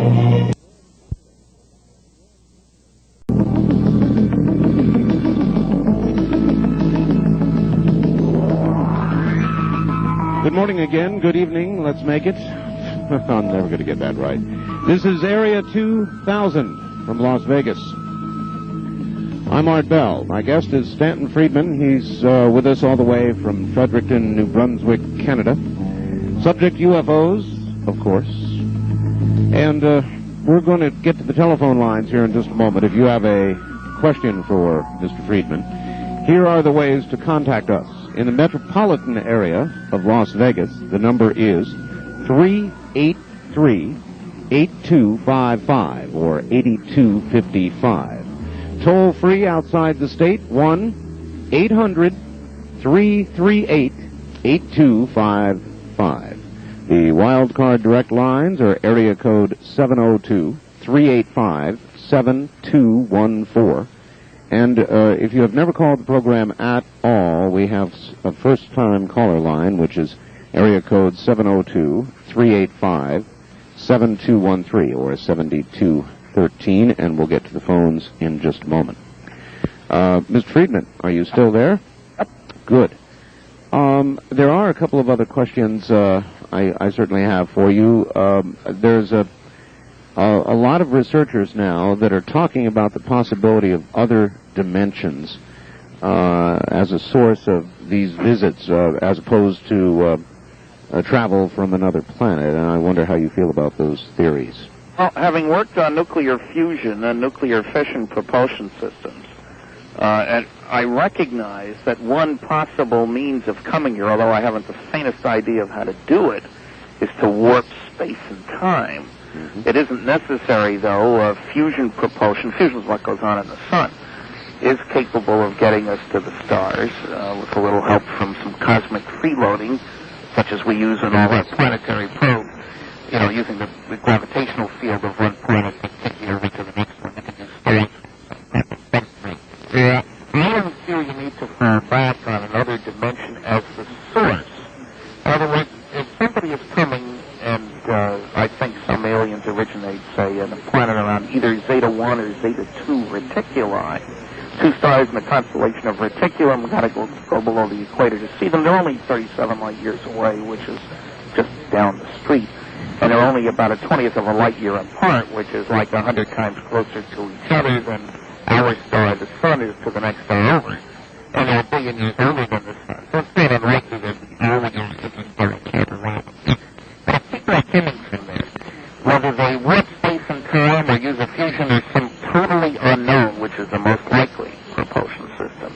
Good morning again. Good evening. Let's make it. I'm never going to get that right. This is Area 2000 from Las Vegas. I'm Art Bell. My guest is Stanton Friedman. He's with us all the way from Fredericton, New Brunswick, Canada. Subject UFOs, of course. And we're going to get to the telephone lines here in just a moment. If you have a question for Mr. Friedman, here are the ways to contact us. In the metropolitan area of Las Vegas, the number is 383-8255 or 8255. Toll free outside the state, 1-800-338-8255. The wild card direct lines are area code 702-3 385-7214. And if you have never called the program at all, we have a first-time caller line, which is area code 702-385-7213 or 7213, and we'll get to the phones in just a moment. Mr. Friedman, are you still there? Yep. Good. There are a couple of other questions I certainly have for you. There's a lot of researchers now that are talking about the possibility of other dimensions as a source of these visits, as opposed to travel from another planet, and I wonder how you feel about those theories. Well, having worked on nuclear fusion and nuclear fission propulsion systems, and I recognize that one possible means of coming here, although I haven't the faintest idea of how to do it, is to warp space and time. Mm-hmm. It isn't necessary, though. Fusion propulsion, fusion is what goes on in the sun, is capable of getting us to the stars with a little help from some cosmic freeloading, such as we use in all our planetary probes. You know, using the gravitational field of one planet to take you over to the next one. Yeah. I don't feel you need to fall back on another dimension as the source. In other words, if somebody is coming, and I think some aliens originate, say, in a planet around either Zeta 1 or Zeta 2 reticuli, two stars in the constellation of Reticulum, we've got to go below the equator to see them. They're only 37 light years away, which is just down the street. And they're only about a 20th of a light year apart, which is like 100 times closer to each other than our star, the sun, is to the next star over. And they're a billion years older than the sun. So it's not unlikely that all of those different stars can't around them. But I think they're coming from there. Whether they warp space and time or use a fusion is some totally unknown, which is the most likely propulsion system.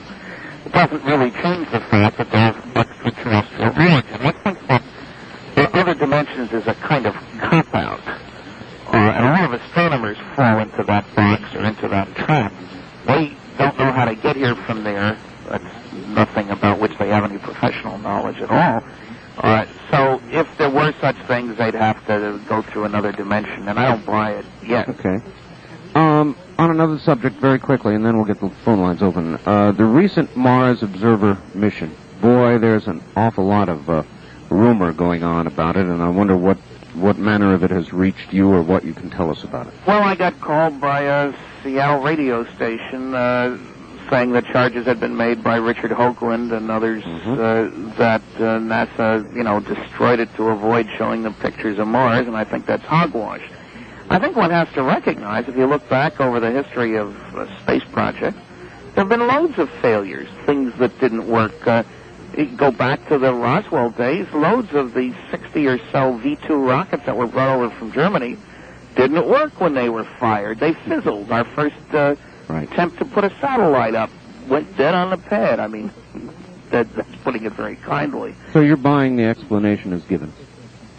It doesn't really change the fact that there's extraterrestrial origin. I think that the other dimensions is a kind of cop-out. And a lot of astronomers fall into that box or into that trap. They don't know how to get here from there. That's nothing about which they have any professional knowledge at all. So if there were such things, they'd have to go through another dimension, and I don't buy it yet. Okay. On another subject, very quickly, and then we'll get the phone lines open. The recent Mars Observer mission. Boy, there's an awful lot of rumor going on about it, and I wonder what manner of it has reached you or what you can tell us about it. Well, I got called by a Seattle radio station saying that charges had been made by Richard Hoagland and others that NASA, destroyed it to avoid showing them pictures of Mars, and I think that's hogwash. I think one has to recognize, if you look back over the history of space projects, there have been loads of failures, things that didn't work. Go back to the Roswell days, loads of the 60 or so V-2 rockets that were brought over from Germany didn't work when they were fired. They fizzled. Our first attempt to put a satellite up went dead on the pad. I mean, that's putting it very kindly. So you're buying the explanation as given?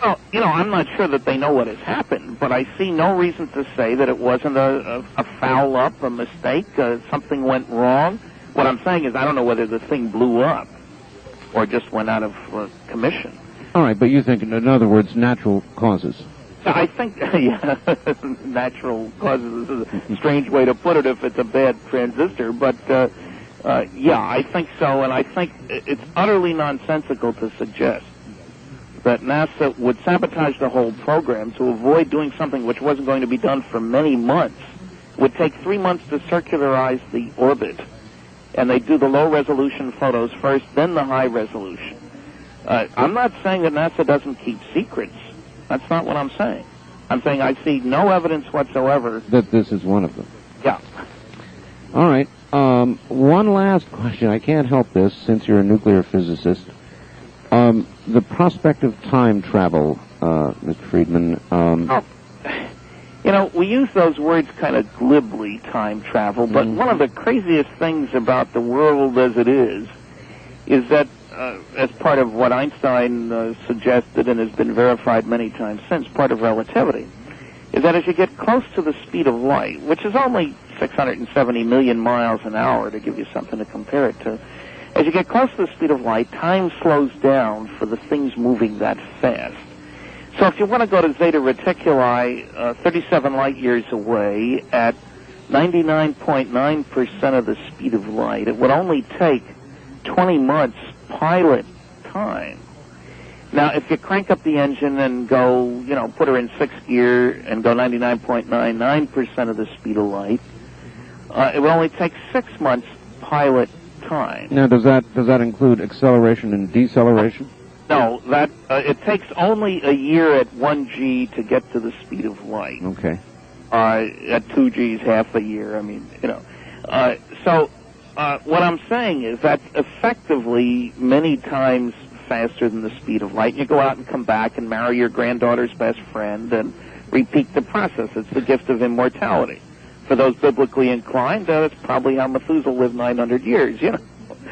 Well, I'm not sure that they know what has happened, but I see no reason to say that it wasn't a foul-up, a mistake, something went wrong. What I'm saying is I don't know whether the thing blew up or just went out of commission. All right, but you think, in other words, natural causes. I think, natural causes is a strange way to put it if it's a bad transistor, but, I think so, and I think it's utterly nonsensical to suggest that NASA would sabotage the whole program to avoid doing something which wasn't going to be done for many months. It would take 3 months to circularize the orbit, and they do the low-resolution photos first, then the high-resolution. I'm not saying that NASA doesn't keep secrets. That's not what I'm saying. I'm saying I see no evidence whatsoever that this is one of them. Yeah. All right. One last question. I can't help this, since you're a nuclear physicist. The prospect of time travel, Mr. Friedman. We use those words kind of glibly, time travel, but one of the craziest things about the world as it is that, as part of what Einstein suggested and has been verified many times since, part of relativity, is that as you get close to the speed of light, which is only 670 million miles an hour, to give you something to compare it to, as you get close to the speed of light, time slows down for the things moving that fast. So if you want to go to Zeta Reticuli, 37 light years away at 99.9% of the speed of light, it would only take 20 months pilot time. Now, if you crank up the engine and go, put her in 6th gear and go 99.99% of the speed of light, it would only take 6 months pilot time. Now, does that include acceleration and deceleration? No, that it takes only a year at 1G to get to the speed of light. Okay. At 2Gs, half a year. I mean, So what I'm saying is that's effectively many times faster than the speed of light. You go out and come back and marry your granddaughter's best friend and repeat the process. It's the gift of immortality. For those biblically inclined, that's probably how Methuselah lived 900 years,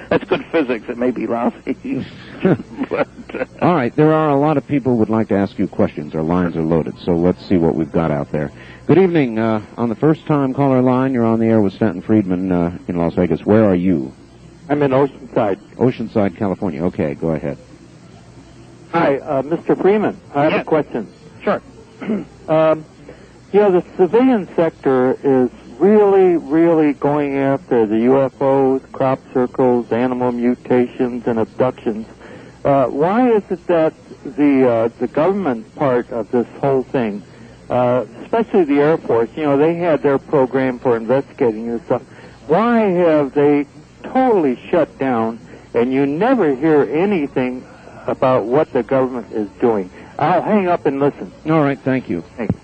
That's good physics. It may be lousy. But, all right, there are a lot of people who would like to ask you questions. Our lines are loaded, so let's see what we've got out there. Good evening. On the first-time caller line, you're on the air with Stanton Friedman in Las Vegas. Where are you? I'm in Oceanside. Oceanside, California. Okay, go ahead. Hi, Mr. Freeman. I have a question. Sure. The civilian sector is really going after the UFOs, crop circles, animal mutations, and abductions. Why is it that the government part of this whole thing, especially the Air Force, they had their program for investigating this stuff. Why have they totally shut down, and you never hear anything about what the government is doing? I'll hang up and listen. All right, thank you. Thanks.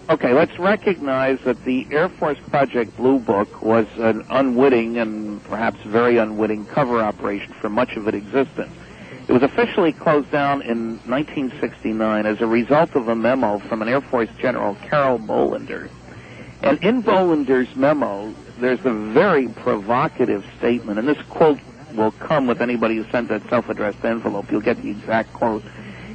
Okay, let's recognize that the Air Force Project Blue Book was an unwitting and perhaps very unwitting cover operation for much of its existence. It was officially closed down in 1969 as a result of a memo from an Air Force General, Carol Bolender. And in Bolender's memo, there's a very provocative statement, and this quote will come with anybody who sent that self-addressed envelope. You'll get the exact quote.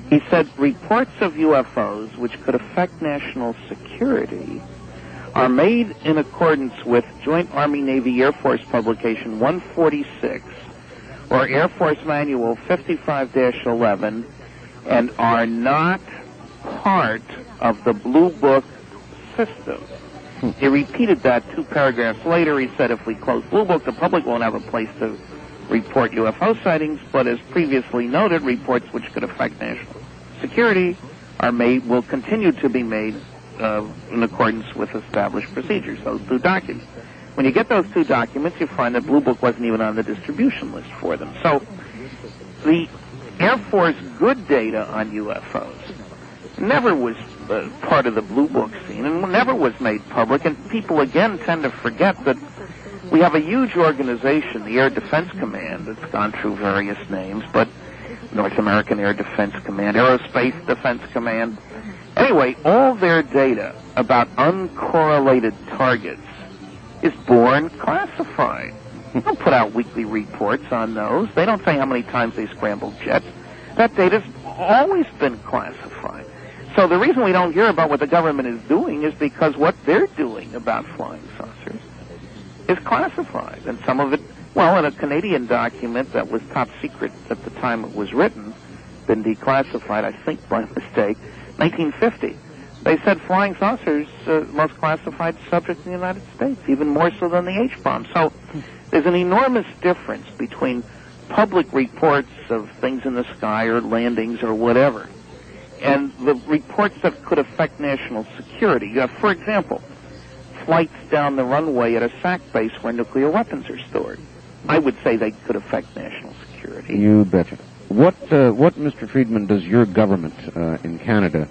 He said, reports of UFOs which could affect national security are made in accordance with Joint Army-Navy Air Force Publication 146 or Air Force Manual 55-11 and are not part of the Blue Book system. He repeated that 2 paragraphs later. He said, if we close Blue Book, the public won't have a place to report UFO sightings, but as previously noted, reports which could affect national security will continue to be made in accordance with established procedures, those 2 documents. When you get those 2 documents, you find that Blue Book wasn't even on the distribution list for them. So the Air Force good data on UFOs never was part of the Blue Book scene and never was made public, and people again tend to forget that we have a huge organization, the Air Defense Command, that's gone through various names, but North American Air Defense Command, Aerospace Defense Command. Anyway, all their data about uncorrelated targets is born classified. They don't put out weekly reports on those. They don't say how many times they scrambled jets. That data's always been classified. So the reason we don't hear about what the government is doing is because what they're doing about flying saucers is classified. And some of it, well, in a Canadian document that was top secret at the time it was written, been declassified, I think by mistake, 1950. They said flying saucers most classified subject in the United States, even more so than the H-bomb. So there's an enormous difference between public reports of things in the sky or landings or whatever, and the reports that could affect national security. For example, flights down the runway at a SAC base where nuclear weapons are stored. I would say they could affect national security. You betcha. What, Mr. Friedman, does your government in Canada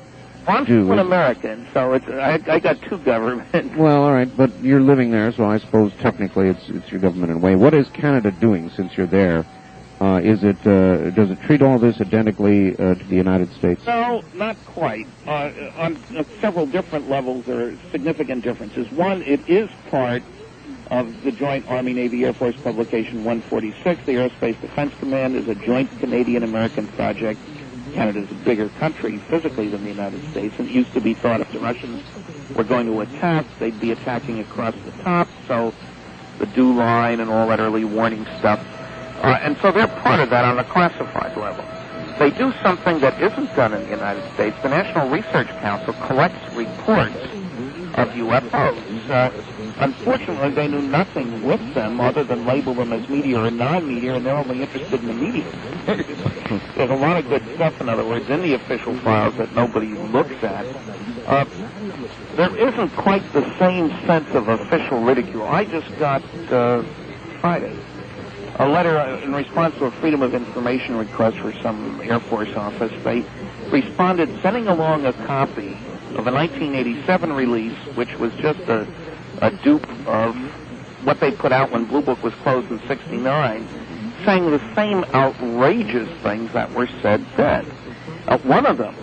I'm do? an American, so I got 2 governments. Well, all right, but you're living there, so I suppose technically it's your government in a way. What is Canada doing since you're there? Does it treat all this identically to the United States? No, not quite. On several different levels, there are significant differences. One, it is part of the Joint Army-Navy Air Force Publication 146. The Aerospace Defense Command is a joint Canadian-American project. Canada's a bigger country physically than the United States, and it used to be thought if the Russians were going to attack, they'd be attacking across the top, so the DEW line and all that early warning stuff. And so they're part of that on a classified level. they do something that isn't done in the United States. The National Research Council collects reports of UFOs. Unfortunately, they knew nothing with them other than label them as meteor and non-meteor, and they're only interested in the meteor. There's a lot of good stuff, in other words, in the official files that nobody looks at. There isn't quite the same sense of official ridicule. I just got, Friday, a letter in response to a Freedom of Information request for some Air Force office. They responded sending along a copy of a 1987 release, which was just a dupe of what they put out when Blue Book was closed in '69, saying the same outrageous things that were said then. One of them,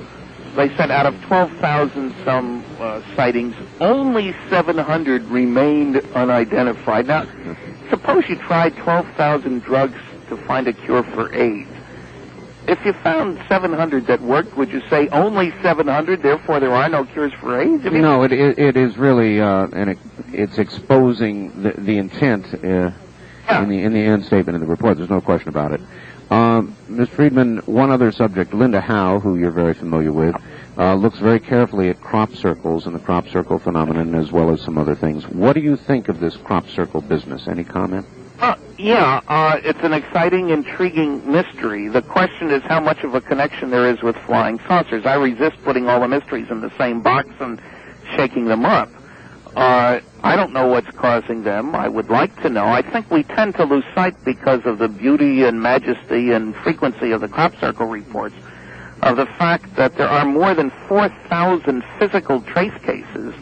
they said out of 12,000 some sightings, only 700 remained unidentified. Now, suppose you tried 12,000 drugs to find a cure for AIDS. If you found 700 that worked, would you say only 700, therefore there are no cures for AIDS? No, it is really, it's exposing the intent in the end statement in the report. There's no question about it. Ms. Friedman, one other subject, Linda Howe, who you're very familiar with, looks very carefully at crop circles and the crop circle phenomenon as well as some other things. What do you think of this crop circle business? Any comment? It's an exciting, intriguing mystery. The question is how much of a connection there is with flying saucers. I resist putting all the mysteries in the same box and shaking them up. I don't know what's causing them. I would like to know. I think we tend to lose sight because of the beauty and majesty and frequency of the crop circle reports of the fact that there are more than 4,000 physical trace cases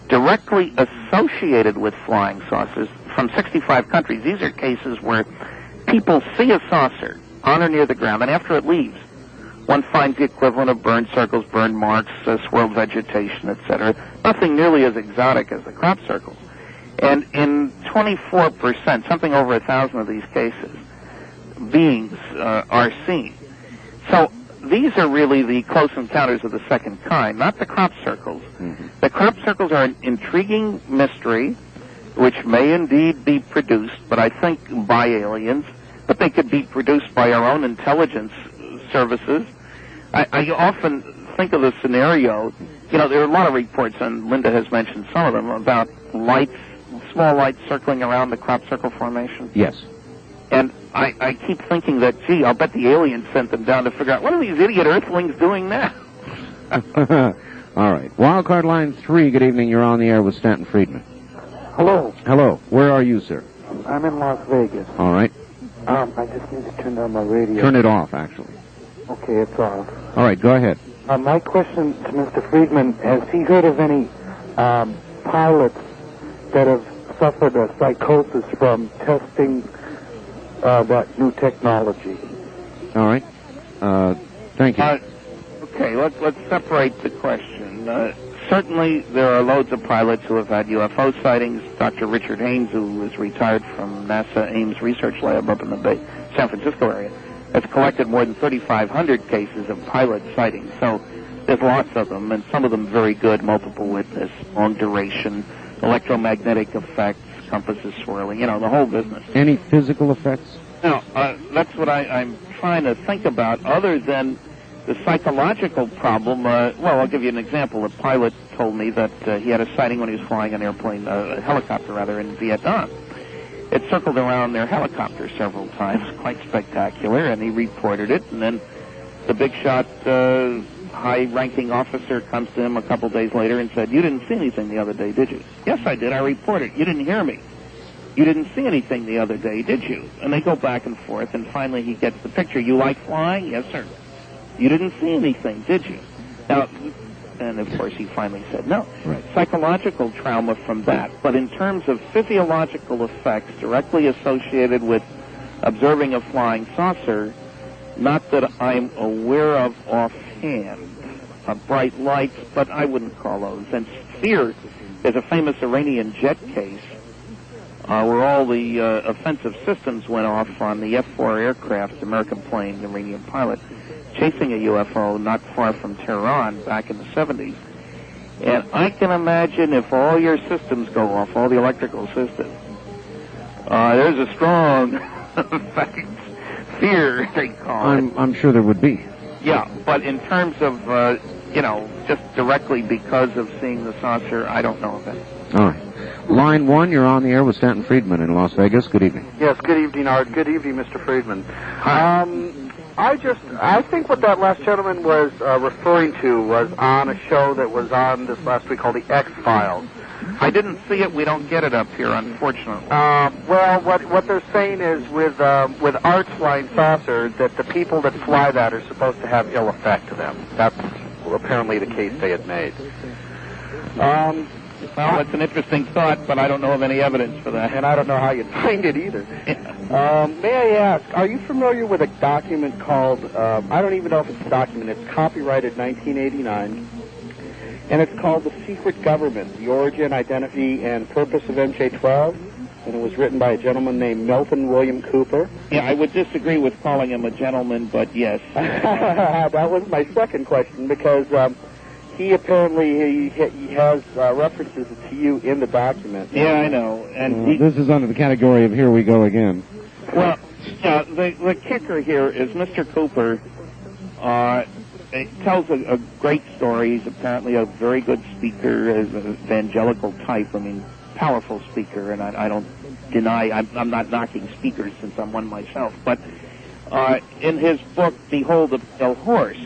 directly associated with flying saucers from 65 countries. These are cases where people see a saucer on or near the ground, and after it leaves, one finds the equivalent of burned circles, burned marks, swirled vegetation, etc. Nothing nearly as exotic as the crop circles. And in 24%, something over 1,000 of these cases, beings are seen. So these are really the close encounters of the second kind, not the crop circles. Mm-hmm. The crop circles are an intriguing mystery, which may indeed be produced, but I think by aliens, but they could be produced by our own intelligence services. I often think of the scenario, there are a lot of reports, and Linda has mentioned some of them, about lights, small lights circling around the crop circle formation. Yes. And I keep thinking that, gee, I'll bet the aliens sent them down to figure out, what are these idiot earthlings doing now? All right. Wildcard line 3, good evening. You're on the air with Stanton Friedman. Hello. Hello. Where are you, sir? I'm in Las Vegas. All right. I just need to turn down my radio. Turn it off, actually. Okay, it's off. All right, go ahead. My question to Mr. Friedman, has he heard of any pilots that have suffered a psychosis from testing that new technology? All right. Thank you. Okay, let's separate the question. Certainly, there are loads of pilots who have had UFO sightings. Dr. Richard Haynes, who is retired from NASA Ames Research Lab up in the San Francisco area, has collected more than 3,500 cases of pilot sightings. So there's lots of them, and some of them very good, multiple witness, long duration, electromagnetic effects, compasses swirling, the whole business. Any physical effects? No, that's what I'm trying to think about, other than the psychological problem. I'll give you an example. A pilot told me that he had a sighting when he was flying an airplane, a helicopter rather, in Vietnam. It circled around their helicopter several times, quite spectacular, and he reported it. And then the big shot, high-ranking officer comes to him a couple days later and said, "You didn't see anything the other day, did you?" "Yes, I did. I reported. You didn't hear me." "You didn't see anything the other day, did you?" And they go back and forth, and finally he gets the picture. "You like flying?" "Yes, sir." "You didn't see anything, did you?" Now, and of course he finally said no. Right. Psychological trauma from that. But in terms of physiological effects directly associated with observing a flying saucer, not that I'm aware of offhand. Bright lights, but I wouldn't call those. And fear, there's a famous Iranian jet case where all the offensive systems went off on the F-4 aircraft, American plane, Iranian pilot, chasing a UFO not far from Tehran back in the 70s. And I can imagine if all your systems go off, all the electrical systems, there's a strong fear, they call it. I'm sure there would be. Yeah, but in terms of, just directly because of seeing the saucer, I don't know of it. All right. Line 1, you're on the air with Stanton Friedman in Las Vegas. Good evening. Yes, good evening, Art. Good evening, Mr. Friedman. Hi. I think what that last gentleman was referring to was on a show that was on this last week called The X-Files. I didn't see it. We don't get it up here, unfortunately. Well, what they're saying is with Art's flying saucer, that the people that fly that are supposed to have ill effect to them. That's apparently the case they had made. Well, that's an interesting thought, but I don't know of any evidence for that. And I don't know how you'd find it either. May I ask, are you familiar with a document called, I don't even know if it's a document, it's copyrighted 1989, and it's called The Secret Government, The Origin, Identity, and Purpose of MJ-12, and it was written by a gentleman named Milton William Cooper. Yeah, I would disagree with calling him a gentleman, but yes. That was my second question, because he apparently he has references to you in the document. Yeah, I know. And this is under the category of here we go again. Well, the kicker here is Mr. Cooper tells a great story. He's apparently a very good speaker, as an evangelical type. I mean, powerful speaker, and I don't deny, I'm not knocking speakers since I'm one myself. But in his book, Behold the Pale Horse,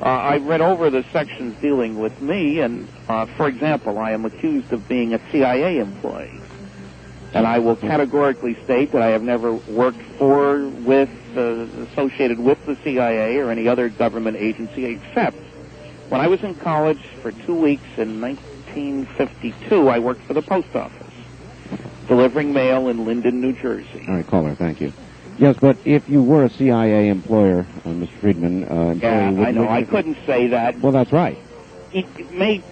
I read over the sections dealing with me, and, for example, I am accused of being a CIA employee. And I will categorically state that I have never worked for, with, associated with the CIA or any other government agency, except when I was in college for 2 weeks in 1952, I worked for the post office, delivering mail in Linden, New Jersey. All right, caller, thank you. Yes, but if you were a CIA employer, Mr. Friedman... I know, I couldn't say that. Well, that's right. He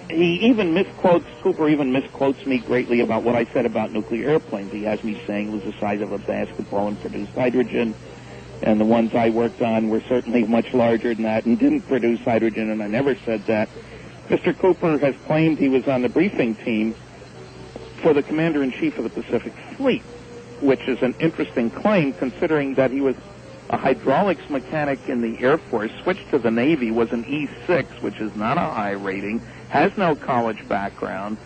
even misquotes, Cooper even misquotes me greatly about what I said about nuclear airplanes. He has me saying it was the size of a basketball and produced hydrogen, and the ones I worked on were certainly much larger than that and didn't produce hydrogen, and I never said that. Mr. Cooper has claimed he was on the briefing team for the Commander-in-Chief of the Pacific Fleet, which is an interesting claim considering that he was a hydraulics mechanic in the Air Force, switched to the Navy, was an E6, which is not a high rating, has no college background.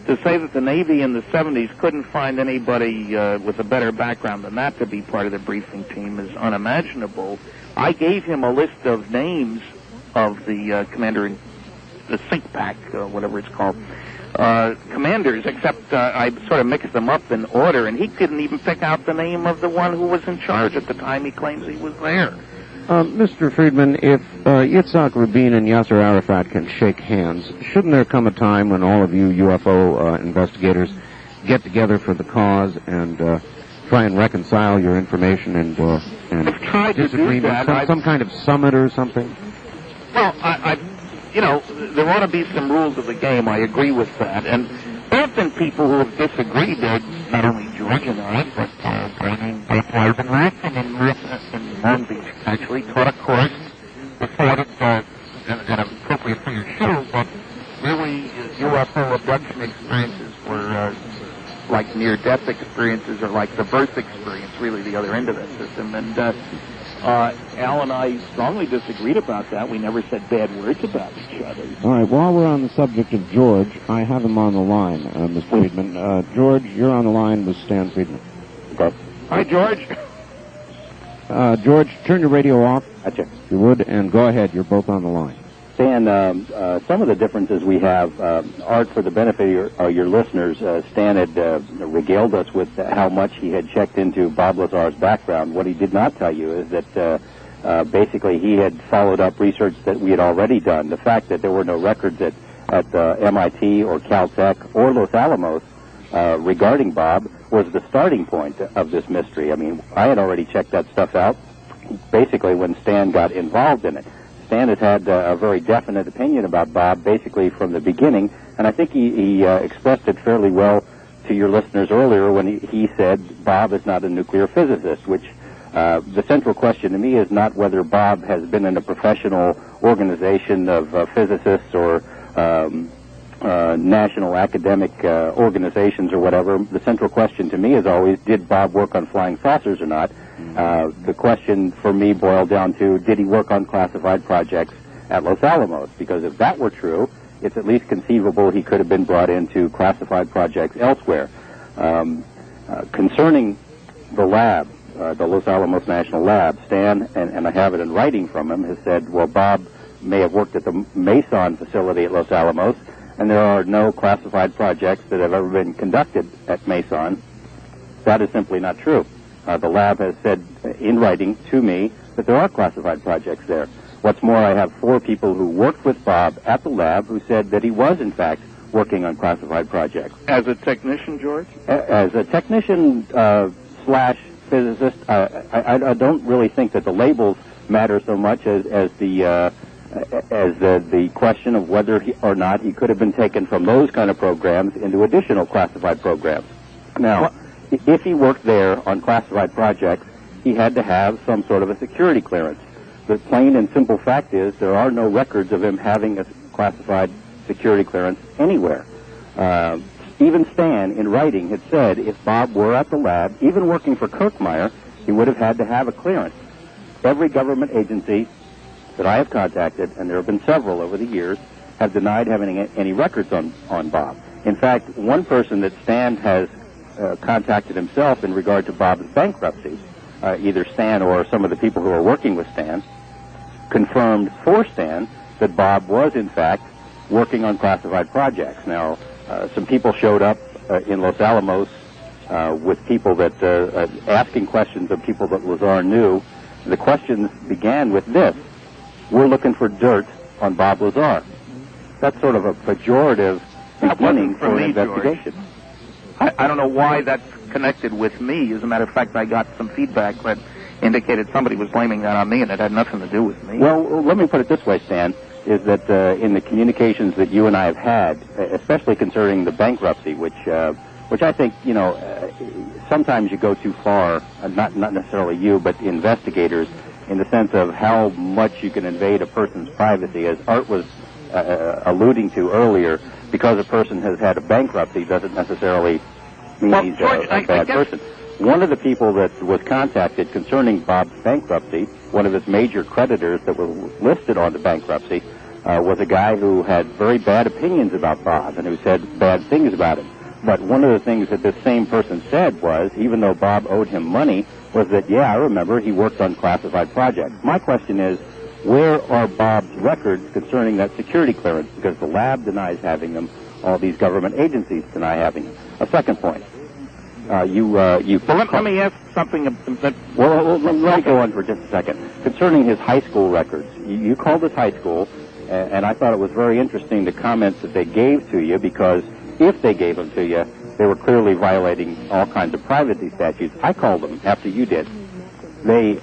To say that the Navy in the 70s couldn't find anybody with a better background than that to be part of the briefing team is unimaginable. I gave him a list of names of the the think pack, whatever it's called, commanders, except I sort of mixed them up in order, and he couldn't even pick out the name of the one who was in charge at the time he claims he was there. Mr. Friedman, if Yitzhak Rabin and Yasser Arafat can shake hands, shouldn't there come a time when all of you UFO investigators get together for the cause and try and reconcile your information and disagreement, some kind of summit or something? Well, there ought to be some rules of the game. I agree with that. And there have been people who have disagreed. Not only George and I, but Ivan Lackman in Long Beach actually taught a course before it, an appropriate for your show, but really UFO abduction experiences were like near-death experiences or like the birth experience, really the other end of that system. And Al and I strongly disagreed about that. We never said bad words about each other. All right, while we're on the subject of George, I have him on the line, Mr. Friedman. George, you're on the line with Stan Friedman. Okay. Hi, George. George, turn your radio off, Gotcha. if you would, and go ahead. You're both on the line. Stan, some of the differences we have, Art, for the benefit of your listeners, Stan had regaled us with how much he had checked into Bob Lazar's background. What he did not tell you is that basically he had followed up research that we had already done. The fact that there were no records at MIT or Caltech or Los Alamos regarding Bob was the starting point of this mystery. I mean, I had already checked that stuff out basically when Stan got involved in it. Stan has had a very definite opinion about Bob basically from the beginning, and I think he expressed it fairly well to your listeners earlier when he said Bob is not a nuclear physicist, which the central question to me is not whether Bob has been in a professional organization of physicists or national academic organizations or whatever. The central question to me is always, did Bob work on flying saucers or not? The question for me boiled down to, did he work on classified projects at Los Alamos? Because if that were true, it's at least conceivable he could have been brought into classified projects elsewhere. Concerning the lab, the Los Alamos National Lab, Stan, and I have it in writing from him, has said, well, Bob may have worked at the Mason facility at Los Alamos, and there are no classified projects that have ever been conducted at Mason. That is simply not true. The lab has said in writing to me that there are classified projects there. What's more, I have 4 people who worked with Bob at the lab who said that he was, in fact, working on classified projects. As a technician, George? As a technician slash physicist, I don't really think that the labels matter so much as the question of whether or not he could have been taken from those kind of programs into additional classified programs. Now, if he worked there on classified projects, he had to have some sort of a security clearance. The plain and simple fact is there are no records of him having a classified security clearance anywhere. Even Stan, in writing, had said if Bob were at the lab, even working for Kirkmeyer, he would have had to have a clearance. Every government agency that I have contacted, and there have been several over the years, have denied having any records on Bob. In fact, one person that Stan has contacted himself in regard to Bob's bankruptcy, either Stan or some of the people who are working with Stan, confirmed for Stan that Bob was, in fact, working on classified projects. Now, some people showed up in Los Alamos with people that, asking questions of people that Lazar knew. The questions began with this: we're looking for dirt on Bob Lazar. That's sort of a pejorative beginning for an investigation. I don't know why that's connected with me. As a matter of fact, I got some feedback that indicated somebody was blaming that on me, and it had nothing to do with me. Well, let me put it this way, Stan, is that in the communications that you and I have had, especially concerning the bankruptcy, which I think, sometimes you go too far, not necessarily you, but investigators, in the sense of how much you can invade a person's privacy. As Art was alluding to earlier, because a person has had a bankruptcy doesn't necessarily mean he's George, a bad person. One of the people that was contacted concerning Bob's bankruptcy, one of his major creditors that was listed on the bankruptcy, was a guy who had very bad opinions about Bob and who said bad things about him. But one of the things that this same person said was, even though Bob owed him money, was that, yeah, I remember he worked on classified projects. My question is, where are Bob's records concerning that security clearance? Because the lab denies having them. All these government agencies deny having them. A second point. Let me ask something that... Well, let me go on for just a second. Concerning his high school records, you called his high school, and I thought it was very interesting the comments that they gave to you, because if they gave them to you, they were clearly violating all kinds of privacy statutes. I called them after you did. They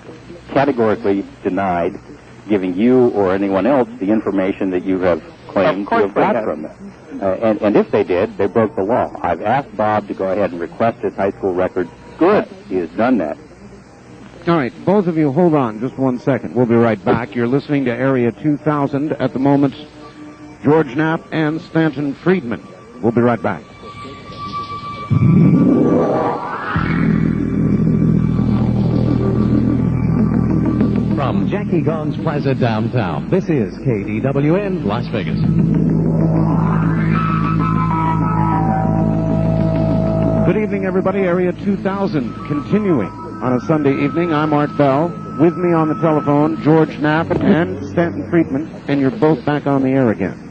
categorically denied giving you or anyone else the information that you have claimed to have got from them. And if they did, they broke the law. I've asked Bob to go ahead and request his high school records. Good. He has done that. All right, both of you, hold on just 1 second. We'll be right back. You're listening to Area 2000. At the moment, George Knapp and Stanton Friedman. We'll be right back. From Jackie Gone's Plaza downtown, this is KDWN Las Vegas. Good evening, everybody. Area 2000 continuing on a Sunday evening. I'm Art Bell. With me on the telephone, George Knapp and Stanton Friedman, and you're both back on the air again.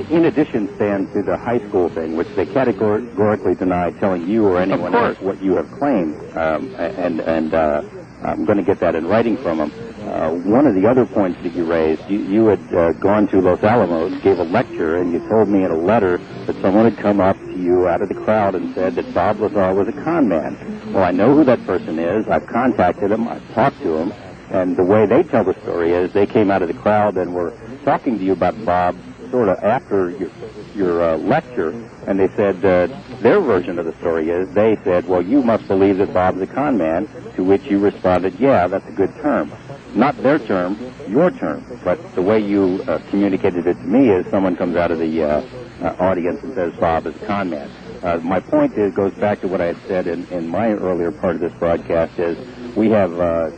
In addition, Stan, to the high school thing, which they categorically denied telling you or anyone else what you have claimed, I'm going to get that in writing from them. One of the other points that you raised, you had gone to Los Alamos, gave a lecture, and you told me in a letter that someone had come up to you out of the crowd and said that Bob Lazar was a con man. Well, I know who that person is. I've contacted him. I've talked to him. And the way they tell the story is they came out of the crowd and were talking to you about Bob sort of after your lecture, and they said their version of the story is they said, well, you must believe that Bob's a con man, to which you responded, yeah, that's a good term. Not their term, your term. But the way you communicated it to me is someone comes out of the audience and says Bob is a con man. My point goes back to what I had said in my earlier part of this broadcast is, We have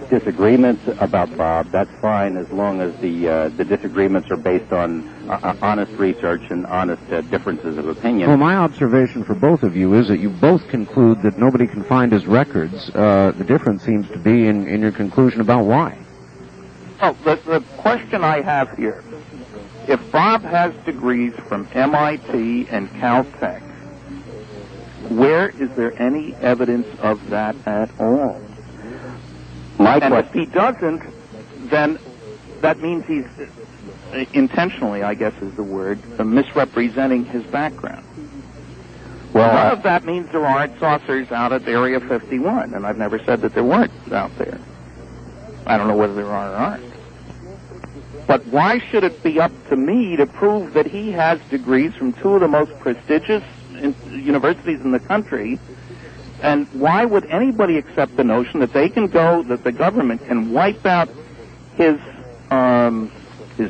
disagreements about Bob. That's fine as long as the disagreements are based on honest research and honest differences of opinion. Well, my observation for both of you is that you both conclude that nobody can find his records. The difference seems to be in your conclusion about why. Oh, the question I have here, if Bob has degrees from MIT and Caltech, where is there any evidence of that at all? And if he doesn't, then that means he's intentionally, I guess is the word, misrepresenting his background. Well, none of that means there aren't saucers out at Area 51, and I've never said that there weren't out there. I don't know whether there are or aren't. But why should it be up to me to prove that he has degrees from two of the most prestigious universities in the country? And why would anybody accept the notion that they can go, that the government can wipe out his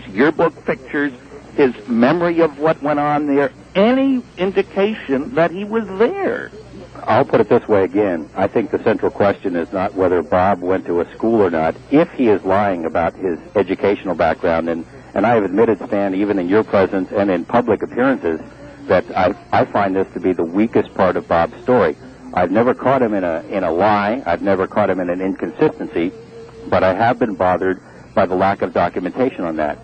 yearbook pictures, his memory of what went on there, any indication that he was there? I'll put it this way again. I think the central question is not whether Bob went to a school or not. If he is lying about his educational background, and I have admitted, Stan, even in your presence and in public appearances, that I find this to be the weakest part of Bob's story. I've never caught him in a lie. I've never caught him in an inconsistency, but I have been bothered by the lack of documentation on that.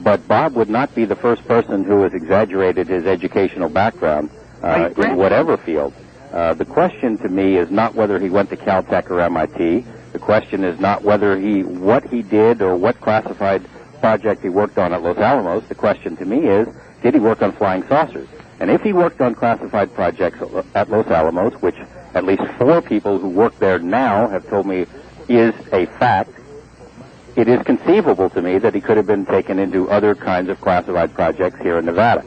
But Bob would not be the first person who has exaggerated his educational background in whatever field. The question to me is not whether he went to Caltech or MIT. The question is not whether what he did or what classified project he worked on at Los Alamos. The question to me is, did he work on flying saucers? And if he worked on classified projects at Los Alamos, which at least 4 people who work there now have told me is a fact, it is conceivable to me that he could have been taken into other kinds of classified projects here in Nevada.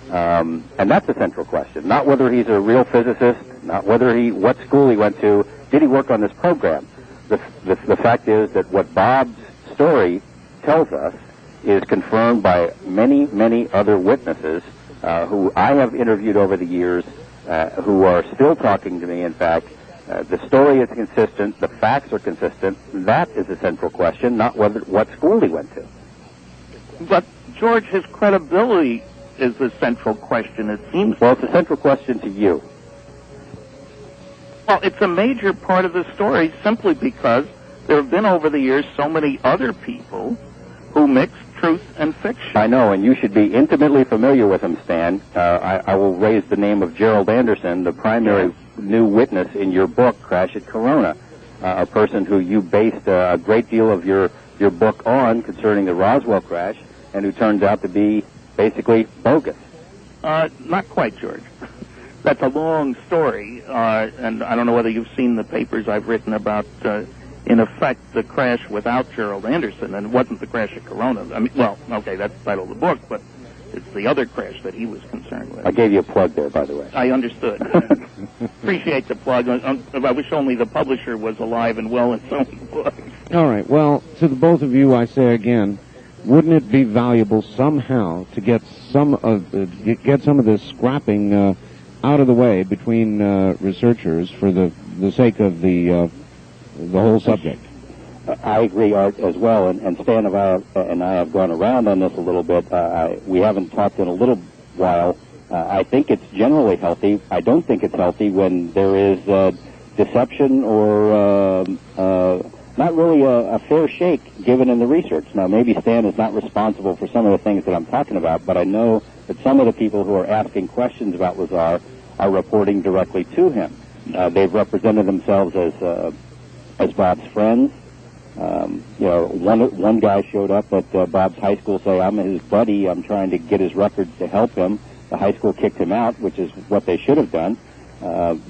And that's the central question. Not whether he's a real physicist, not what school he went to, did he work on this program? The fact is that what Bob's story tells us is confirmed by many, many other witnesses who I have interviewed over the years, who are still talking to me, in fact. The story is consistent, the facts are consistent. That is the central question, not what school he went to. But, George, his credibility is the central question, it seems. Well, it's a central question to you. Well, it's a major part of the story simply because there have been over the years so many other people who mix truth and fiction. I know, and you should be intimately familiar with him, Stan. I will raise the name of Gerald Anderson, the primary new witness in your book, Crash at Corona, a person who you based a great deal of your book on concerning the Roswell crash, and who turns out to be basically bogus. Not quite, George. That's a long story, and I don't know whether you've seen the papers I've written about, in effect, the crash without Gerald Anderson, and it wasn't the crash at Corona. I mean, well, okay, that's the title of the book, but it's the other crash that he was concerned with. I gave you a plug there, by the way. I understood. Appreciate the plug. I wish only the publisher was alive and well in so many books. All right, well, to the both of you, I say again, wouldn't it be valuable somehow to get some of this scrapping out of the way between researchers for the sake of the whole subject? I agree, Art, as well. And Stan and I have gone around on this a little bit. We haven't talked in a little while. I think it's generally healthy. I don't think it's healthy when there is deception or not really a fair shake given in the research. Now, maybe Stan is not responsible for some of the things that I'm talking about, but I know that some of the people who are asking questions about Lazar are reporting directly to him. They've represented themselves as Bob's friends. One guy showed up at Bob's high school saying, I'm his buddy, I'm trying to get his records to help him. The high school kicked him out, which is what they should have done.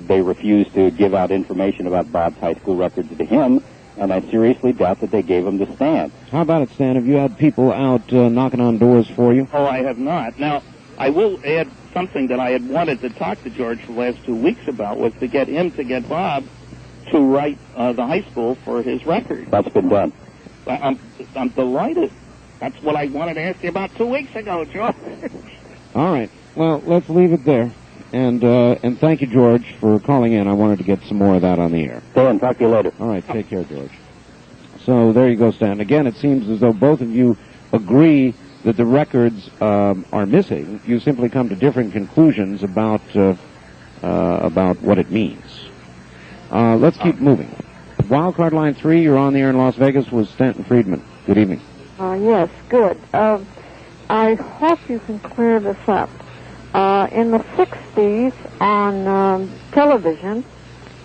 They refused to give out information about Bob's high school records to him, and I seriously doubt that they gave him to Stan. How about it, Stan? Have you had people out knocking on doors for you? Oh, I have not. Now, I will add something that I had wanted to talk to George for the last 2 weeks about, was to get Bob to write the high school for his record. That's been done. I'm delighted. That's what I wanted to ask you about 2 weeks ago, George. All right. Well, let's leave it there. And thank you, George, for calling in. I wanted to get some more of that on the air. Dan, talk to you later. All right, take care, George. So there you go, Stan. Again, it seems as though both of you agree that the records are missing. You simply come to different conclusions about what it means. Let's keep moving. Wildcard line 3, you're on the air in Las Vegas with Stanton Friedman. Good evening. Yes, good. I hope you can clear this up. In the 60s on television,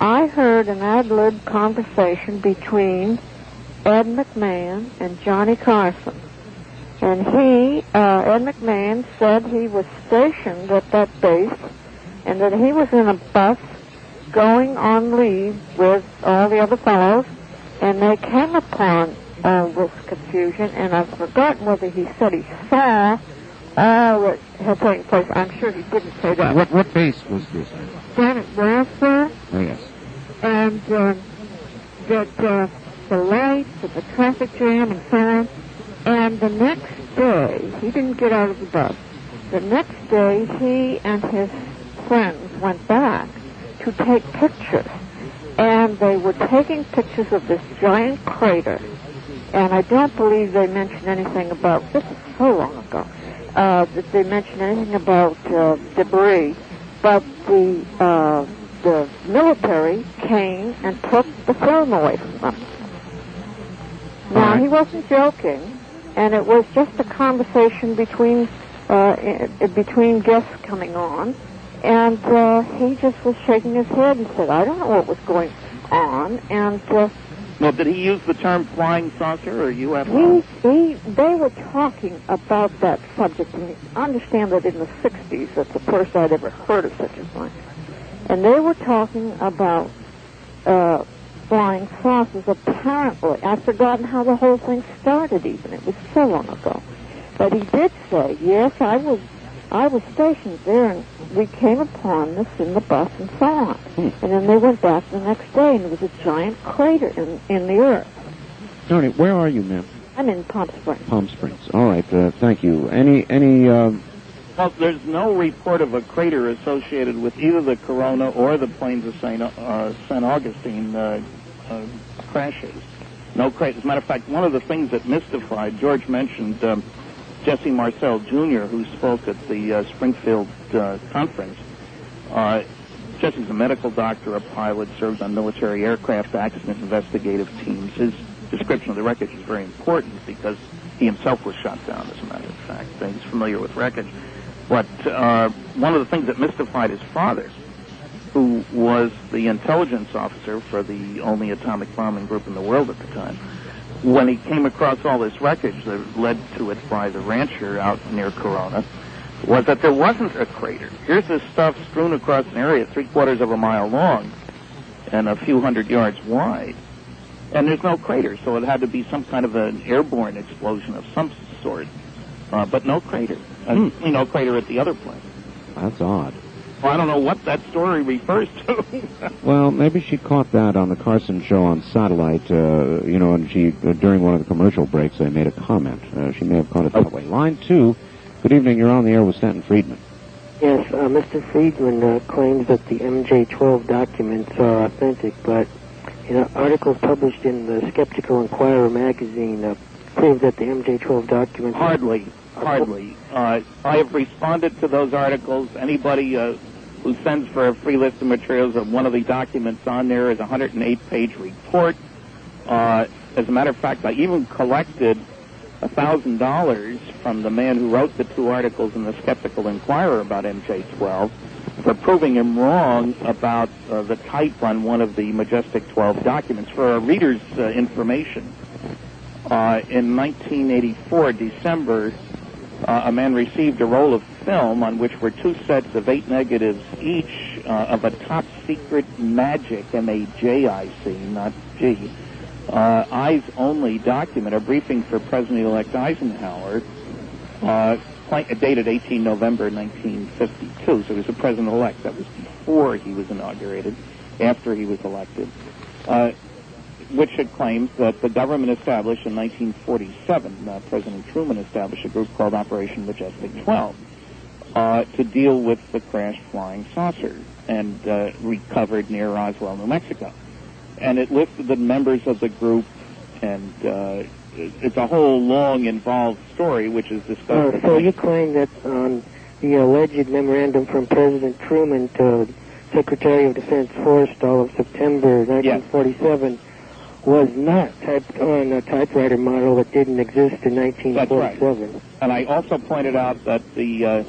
I heard an ad-lib conversation between Ed McMahon and Johnny Carson. And Ed McMahon said he was stationed at that base and that he was in a bus going on leave with all the other fellows, and they came upon this confusion, and I've forgotten whether he said he saw all that had taken place. I'm sure he didn't say that. What base was this? Janet Welfare. Oh, yes. And that the lights and the traffic jam and so on. And the next day, he didn't get out of the bus. The next day, he and his friends went back to take pictures. And they were taking pictures of this giant crater. And I don't believe they mentioned anything about, this is so long ago, that they mentioned anything about debris. But the military came and took the film away from them. Now, he wasn't joking, and it was just a conversation between guests coming on, and he just was shaking his head and said, I don't know what was going on, and... Well, did he use the term flying saucer or UFO? They were talking about that subject, and I understand that in the 60s, that's the first I'd ever heard of such a thing. And they were talking about flying saucers, apparently. I've forgotten how the whole thing started even. It was so long ago. But he did say, yes, I was stationed there, and we came upon this in the bus and so on. And then they went back the next day, and there was a giant crater in the earth. Tony, where are you, ma'am? I'm in Palm Springs. Palm Springs. All right, thank you. Well, there's no report of a crater associated with either the Corona or the plains of St. Augustine crashes. No crater. As a matter of fact, one of the things that mystified, George mentioned Jesse Marcel Jr., who spoke at the Springfield conference. Jesse's a medical doctor, a pilot, serves on military aircraft accident investigative teams. His description of the wreckage is very important because he himself was shot down, as a matter of fact. He's familiar with wreckage. But one of the things that mystified his father, who was the intelligence officer for the only atomic bombing group in the world at the time, when he came across all this wreckage that led to it by the rancher out near Corona, was that there wasn't a crater. Here's this stuff strewn across an area 3/4 of a mile long and a few hundred yards wide, and there's no crater, so it had to be some kind of an airborne explosion of some sort, but no crater. No crater at the other place. That's odd. Well, I don't know what that story refers to. Well, maybe she caught that on the Carson show on satellite, and she, during one of the commercial breaks, they made a comment. She may have caught it that way. Line 2, good evening, you're on the air with Stanton Friedman. Yes, Mr. Friedman claims that the MJ-12 documents are authentic, but articles published in the Skeptical Inquirer magazine prove that the MJ-12 documents... Hardly. I have responded to those articles. Anybody who sends for a free list of materials of one of the documents on there is a 108-page report. As a matter of fact, I even collected $1,000 from the man who wrote the 2 articles in the Skeptical Inquirer about MJ-12 for proving him wrong about the type on one of the Majestic 12 documents. For a reader's information, in 1984, December, a man received a roll of film on which were 2 sets of 8 negatives each of a top-secret magic, M-A-J-I-C, not G, eyes-only document, a briefing for President-elect Eisenhower, dated 18 November 1952. So he was the President-elect. That was before he was inaugurated, after he was elected, which it claims that the government established in 1947, President Truman established a group called Operation Majestic 12. to deal with the crashed flying saucer and recovered near Roswell, New Mexico. And it listed the members of the group, and it's a whole long, involved story, which is discussed. So you claim that the alleged memorandum from President Truman to Secretary of Defense Forrestal of September 1947 was not typed on a typewriter model that didn't exist in 1947. That's right. And I also pointed out that the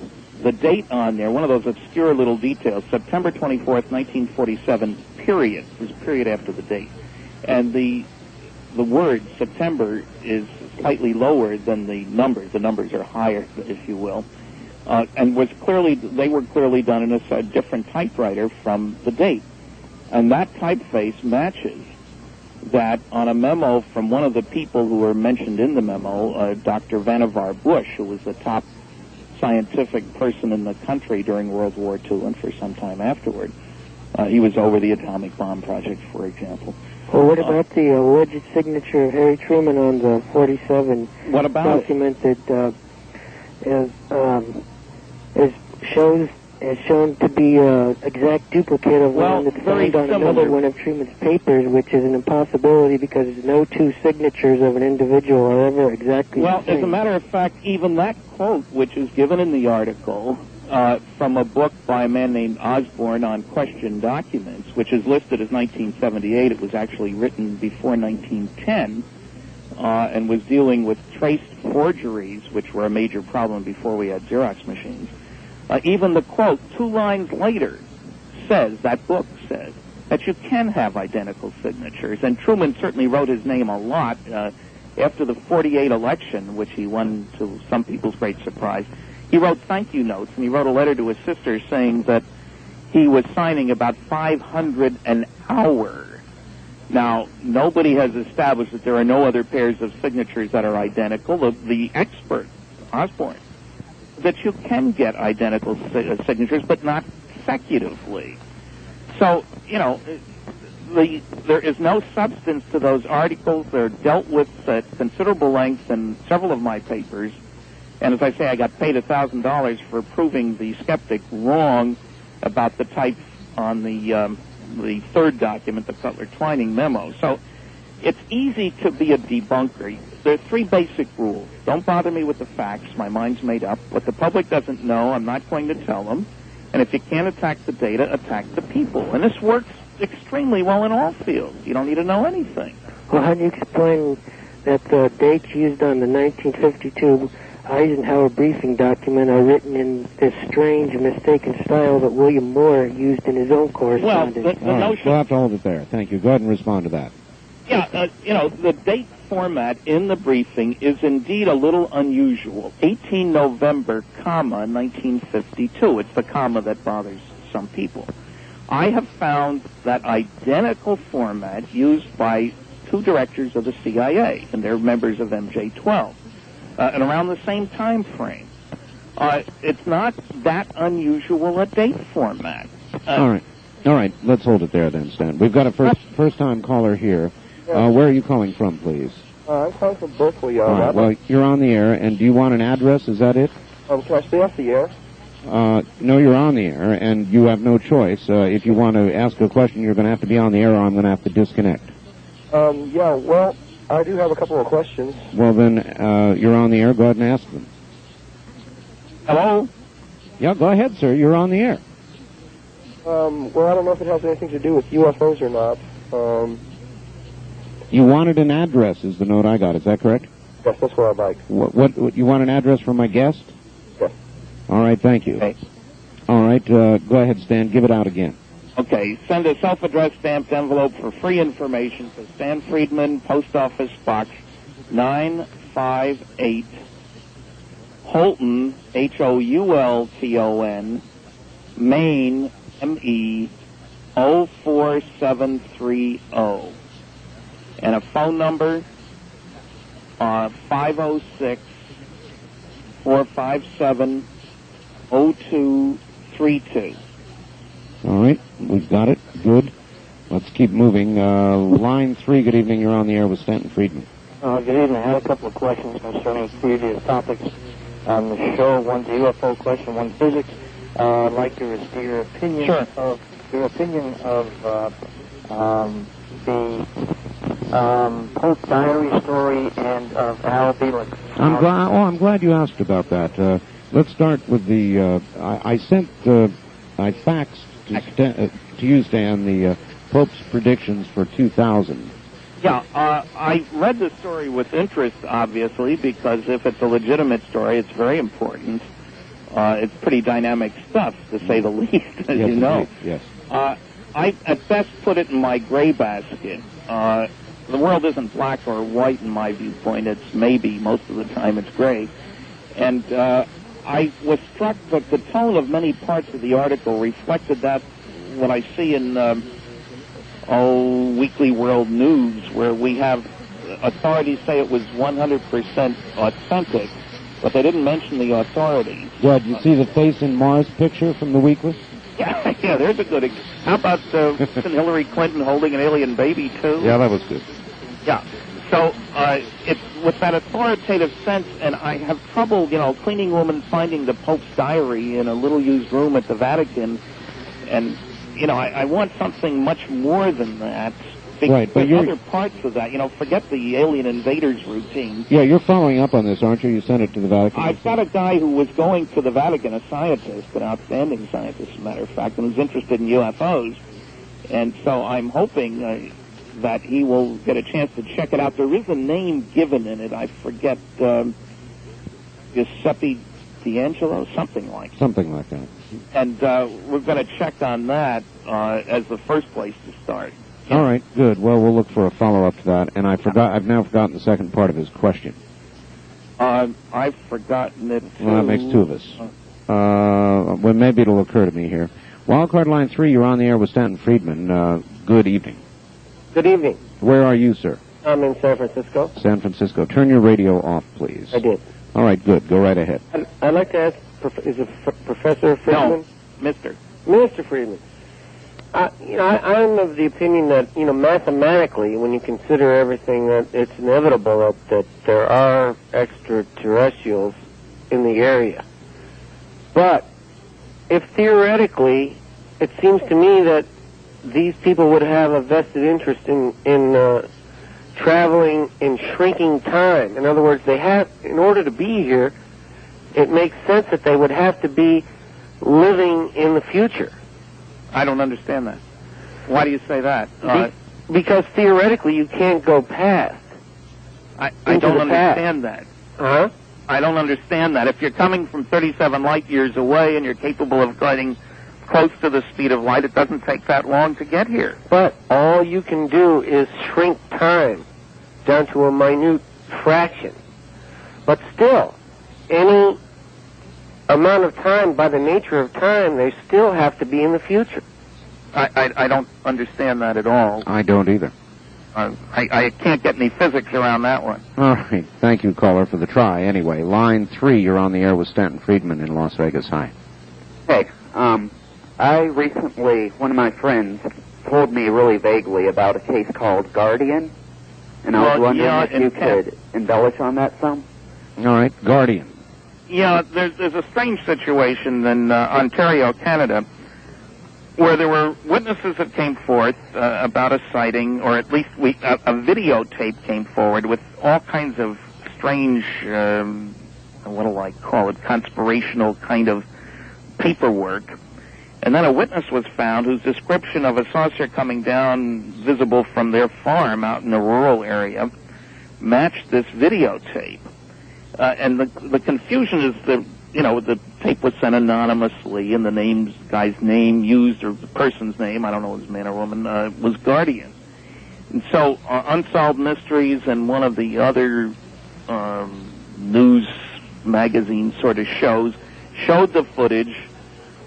date on there, one of those obscure little details, September 24th, 1947, period. There's a period after the date. And the word September is slightly lower than the numbers. The numbers are higher, if you will. And they were clearly done in a different typewriter from the date. And that typeface matches that on a memo from one of the people who were mentioned in the memo, Dr. Vannevar Bush, who was the top scientific person in the country during World War II and for some time afterward. He was over the atomic bomb project, for example. Well, what about the alleged signature of Harry Truman on the 47 document that is shown to be an exact duplicate of one that's found on another one of Truman's papers, which is an impossibility because no two signatures of an individual are ever exactly the same. Well, as a matter of fact, even that quote, which is given in the article from a book by a man named Osborne on question documents, which is listed as 1978. It was actually written before 1910 and was dealing with traced forgeries, which were a major problem before we had Xerox machines. Even the quote 2 lines later that book says, that you can have identical signatures. And Truman certainly wrote his name a lot. After the 48 election, which he won to some people's great surprise, he wrote thank you notes, and he wrote a letter to his sister saying that he was signing about 500 an hour. Now, nobody has established that there are no other pairs of signatures that are identical. The expert, Osborne, that you can get identical signatures, but not consecutively. So, there is no substance to those articles. They're dealt with at considerable length in several of my papers. And as I say, I got paid $1,000 for proving the skeptic wrong about the type on the third document, the Cutler-Twining memo. So it's easy to be a debunker. There are 3 basic rules. Don't bother me with the facts. My mind's made up. What the public doesn't know, I'm not going to tell them. And if you can't attack the data, attack the people. And this works extremely well in all fields. You don't need to know anything. Well, how do you explain that the dates used on the 1952 Eisenhower briefing document are written in this strange, mistaken style that William Moore used in his own correspondence? Well, the notion... We'll have to hold it there. Thank you. Go ahead and respond to that. Yeah, the date format in the briefing is indeed a little unusual. 18 November, 1952. It's the comma that bothers some people. I have found that identical format used by 2 directors of the CIA, and they're members of MJ-12, and around the same time frame. It's not that unusual a date format. All right. Let's hold it there then, Stan. We've got a first-time caller here. Where are you calling from, please? I'm calling from Berkeley. All right. Well, you're on the air, and do you want an address? Is that it? Can I stay off the air? No, you're on the air, and you have no choice. If you want to ask a question, you're going to have to be on the air, or I'm going to have to disconnect. Well, I do have a couple of questions. Well, then, you're on the air. Go ahead and ask them. Hello? Yeah, go ahead, sir. You're on the air. Well, I don't know if it has anything to do with UFOs or not. You wanted an address, is the note I got. Is that correct? Yes, that's what I'd like. What you want an address from my guest? Yes. All right, thank you. Okay. All right, go ahead, Stan. Give it out again. Okay, send a self-addressed stamped envelope for free information to Stan Friedman, Post Office Box 958, Holton, Houlton, Maine, ME 04730. And a phone number, 506-457-0232. All right, we've got it. Good. Let's keep moving. Line 3, good evening. You're on the air with Stanton Friedman. Good evening. I had a couple of questions concerning previous topics. on the show. One's a UFO question, one's physics. I'd like to receive your opinion of the Pope diary story and of Al Bielek. I'm glad you asked about that. Let's start with the. I faxed to you, Stan, the Pope's predictions for 2000. Yeah, I read the story with interest, obviously, because if it's a legitimate story, it's very important. It's pretty dynamic stuff, to say the least, as you know. Yes. I at best put it in my gray basket. The world isn't black or white in my viewpoint. It's maybe, most of the time it's gray. And I was struck that the tone of many parts of the article reflected that what I see in Weekly World News, where we have authorities say it was 100% authentic, but they didn't mention the authorities. What, you see the face in Mars picture from the Weekly? Yeah, there's a good. How about Hillary Clinton holding an alien baby too? Yeah, that was good. Yeah. So it's with that authoritative sense, and I have trouble, cleaning woman finding the Pope's diary in a little used room at the Vatican, and I want something much more than that. Right, but there's other parts of that. Forget the alien invaders routine. Yeah, you're following up on this, aren't you? You sent it to the Vatican. I've got a guy who was going to the Vatican, a scientist, an outstanding scientist, as a matter of fact, and who's interested in UFOs. And so I'm hoping that he will get a chance to check it out. There is a name given in it. I forget, Giuseppe D'Angelo, something like that. Something like that. And we're going to check on that as the first place to start. All right, good. Well, we'll look for a follow-up to that. And I've now forgotten the second part of his question. I've forgotten it, too. Well, that makes two of us. Well, maybe it'll occur to me here. Wildcard line 3, you're on the air with Stanton Friedman. Good evening. Good evening. Where are you, sir? I'm in San Francisco. San Francisco. Turn your radio off, please. I did. All right, good. Go right ahead. I'd like to ask, is it Professor Friedman? No, Mr. Mr. Friedman. I'm of the opinion that, mathematically, when you consider everything, that it's inevitable that there are extraterrestrials in the area. But if theoretically, it seems to me that these people would have a vested interest in traveling in shrinking time. In other words, in order to be here, it makes sense that they would have to be living in the future. I don't understand that. Why do you say that? Because theoretically you can't go past. I don't understand that. Huh? I don't understand that. If you're coming from 37 light years away and you're capable of gliding close to the speed of light, it doesn't take that long to get here. But all you can do is shrink time down to a minute fraction. But still, any amount of time, by the nature of time, they still have to be in the future. I don't understand that at all. I don't either. I can't get any physics around that one. All right. Thank you, caller, for the try. Anyway, line 3, you're on the air with Stanton Friedman in Las Vegas. Hi. Hey, I recently, one of my friends told me really vaguely about a case called Guardian, and I was wondering if you could embellish on that some. All right, Guardian. Yeah, there's a strange situation in Ontario, Canada, where there were witnesses that came forth about a sighting, or at least a videotape came forward with all kinds of strange, what do I call it, conspirational kind of paperwork. And then a witness was found whose description of a saucer coming down visible from their farm out in a rural area matched this videotape. And the confusion is that, the tape was sent anonymously, and the guy's name used, or the person's name, I don't know if it was man or woman, was Guardian. And so Unsolved Mysteries and one of the other news magazine sort of shows showed the footage.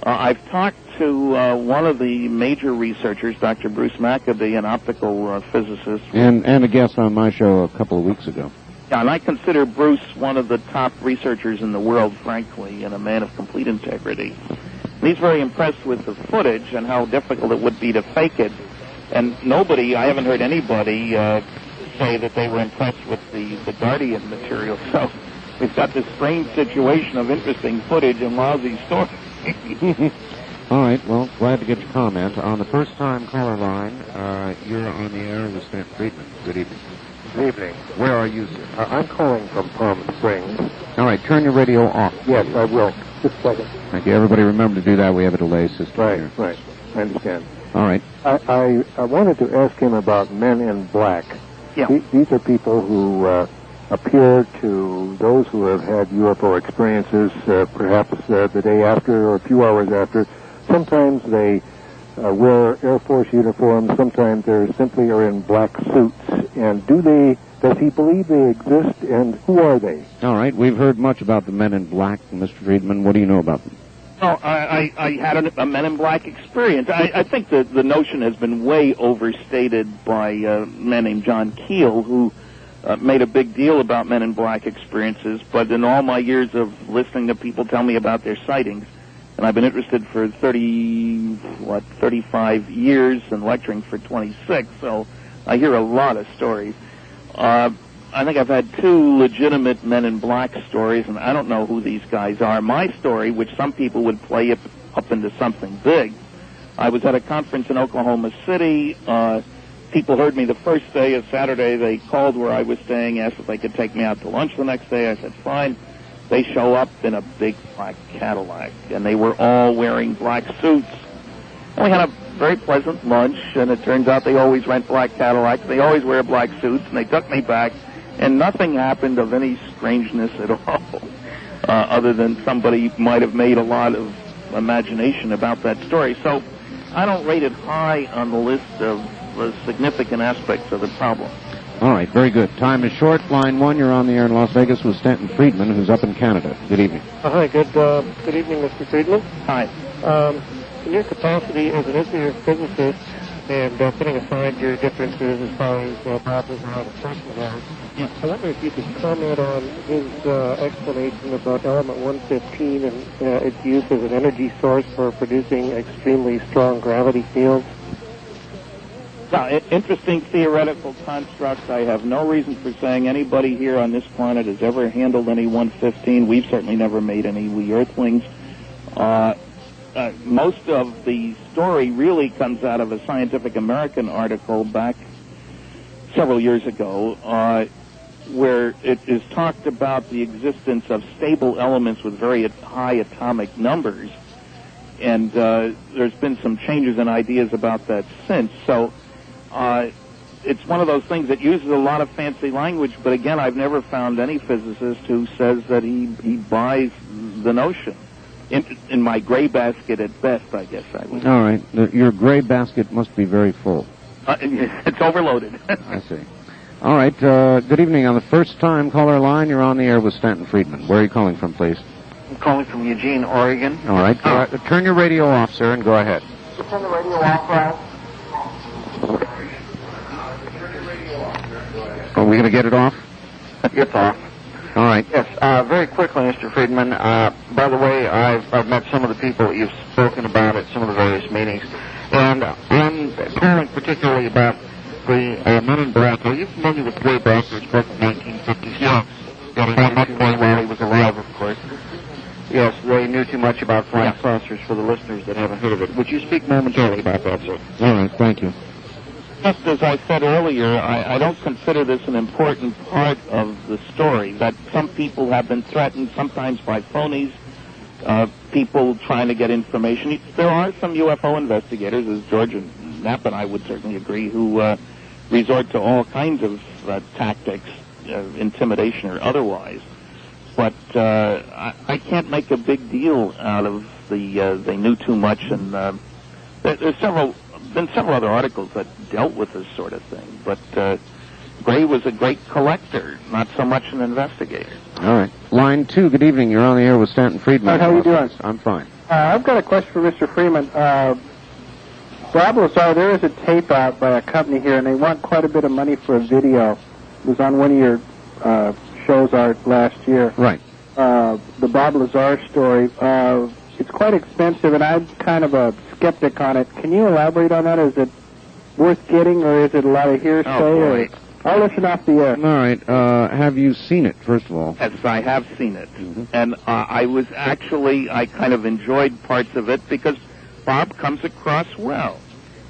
I've talked to one of the major researchers, Dr. Bruce Maccabee, an optical physicist. And a guest on my show a couple of weeks ago. Yeah, and I consider Bruce one of the top researchers in the world, frankly, and a man of complete integrity. And he's very impressed with the footage and how difficult it would be to fake it. And I haven't heard anybody say that they were impressed with the Guardian material. So we've got this strange situation of interesting footage and lousy stories. All right, well, glad to get your comment. On the first-time caller line, you're on the air with Stanton Friedman. Good evening. Good evening. Where are you, sir? I'm calling from Palm Springs. All right, turn your radio off. Yes, I will. Just a second. Thank you. Everybody remember to do that. We have a delay system here. Right. I understand. All right. I wanted to ask him about Men in Black. Yeah. These are people who appear to those who have had UFO experiences, perhaps the day after or a few hours after. Sometimes they wear Air Force uniforms. Sometimes they simply are in black suits. And does he believe they exist, and who are they? All right. We've heard much about the Men in Black, Mr. Friedman. What do you know about them? Oh, I had a Men in Black experience. I think the notion has been way overstated by a man named John Keel, who made a big deal about Men in Black experiences. But in all my years of listening to people tell me about their sightings, and I've been interested for 35 years and lecturing for 26, so I hear a lot of stories. I think I've had 2 legitimate Men in Black stories, and I don't know who these guys are. My story, which some people would play up into something big, I was at a conference in Oklahoma City. People heard me the first day of Saturday. They called where I was staying, asked if they could take me out to lunch the next day. I said, fine. They show up in a big black Cadillac, and they were all wearing black suits. And we had a very pleasant lunch, and it turns out they always rent black Cadillacs. They always wear black suits, and they took me back, and nothing happened of any strangeness at all, other than somebody might have made a lot of imagination about that story. So I don't rate it high on the list of significant aspects of the problem. All right, very good. Time is short. Line 1, you're on the air in Las Vegas with Stanton Friedman, who's up in Canada. Good evening. Hi, good evening, Mr. Friedman. Hi. In your capacity as an nuclear physicist, and putting aside your differences as far as problems around the personal life, I wonder if you could comment on his explanation about element 115 and its use as an energy source for producing extremely strong gravity fields. Now, interesting theoretical constructs. I have no reason for saying anybody here on this planet has ever handled any 115. We've certainly never made any, we Earthlings. Most of the story really comes out of a Scientific American article back several years ago, where it is talked about the existence of stable elements with very high atomic numbers. And there's been some changes in ideas about that since. So it's one of those things that uses a lot of fancy language, but again, I've never found any physicist who says that he buys the notion. In my gray basket at best, I guess I would. All right. Your gray basket must be very full. It's overloaded. I see. All right. Good evening. On the first-time caller line, you're on the air with Stanton Friedman. Where are you calling from, please? I'm calling from Eugene, Oregon. All right. Turn your radio off, sir, and go ahead. Turn the radio off, right? Are we going to get it off? It's off. All right. Yes, very quickly, Mr. Friedman. By the way, I've met some of the people that you've spoken about at some of the various meetings, and I'm calling particularly about the Men in Black. Are you familiar with Ray Brasher's book in 1956? Yes. Much more while he was alive, of course. Yes, they knew too much about flying saucers for the listeners that haven't heard of it. Would you speak momentarily about that, sir? All right, thank you. Just as I said earlier, I don't consider this an important part of the story, that some people have been threatened, sometimes by phonies, people trying to get information. There are some UFO investigators, as George Knapp and I would certainly agree, who resort to all kinds of tactics, intimidation or otherwise. But I can't make a big deal out of they knew too much, and there's been several other articles that dealt with this sort of thing. But Gray was a great collector, not so much an investigator. All right. Line 2, good evening. You're on the air with Stanton Friedman. How are you doing? I'm fine. I've got a question for Mr. Freeman. Bob Lazar, there is a tape out by a company here, and they want quite a bit of money for a video. It was on one of your shows last year. Right. The Bob Lazar story. It's quite expensive, and I'm kind of a skeptic on it. Can you elaborate on that? Is it worth getting, or is it a lot of hearsay? Oh, boy. I'll listen off the air. All right. Have you seen it, first of all? Yes, I have seen it. And I kind of enjoyed parts of it because Bob comes across well.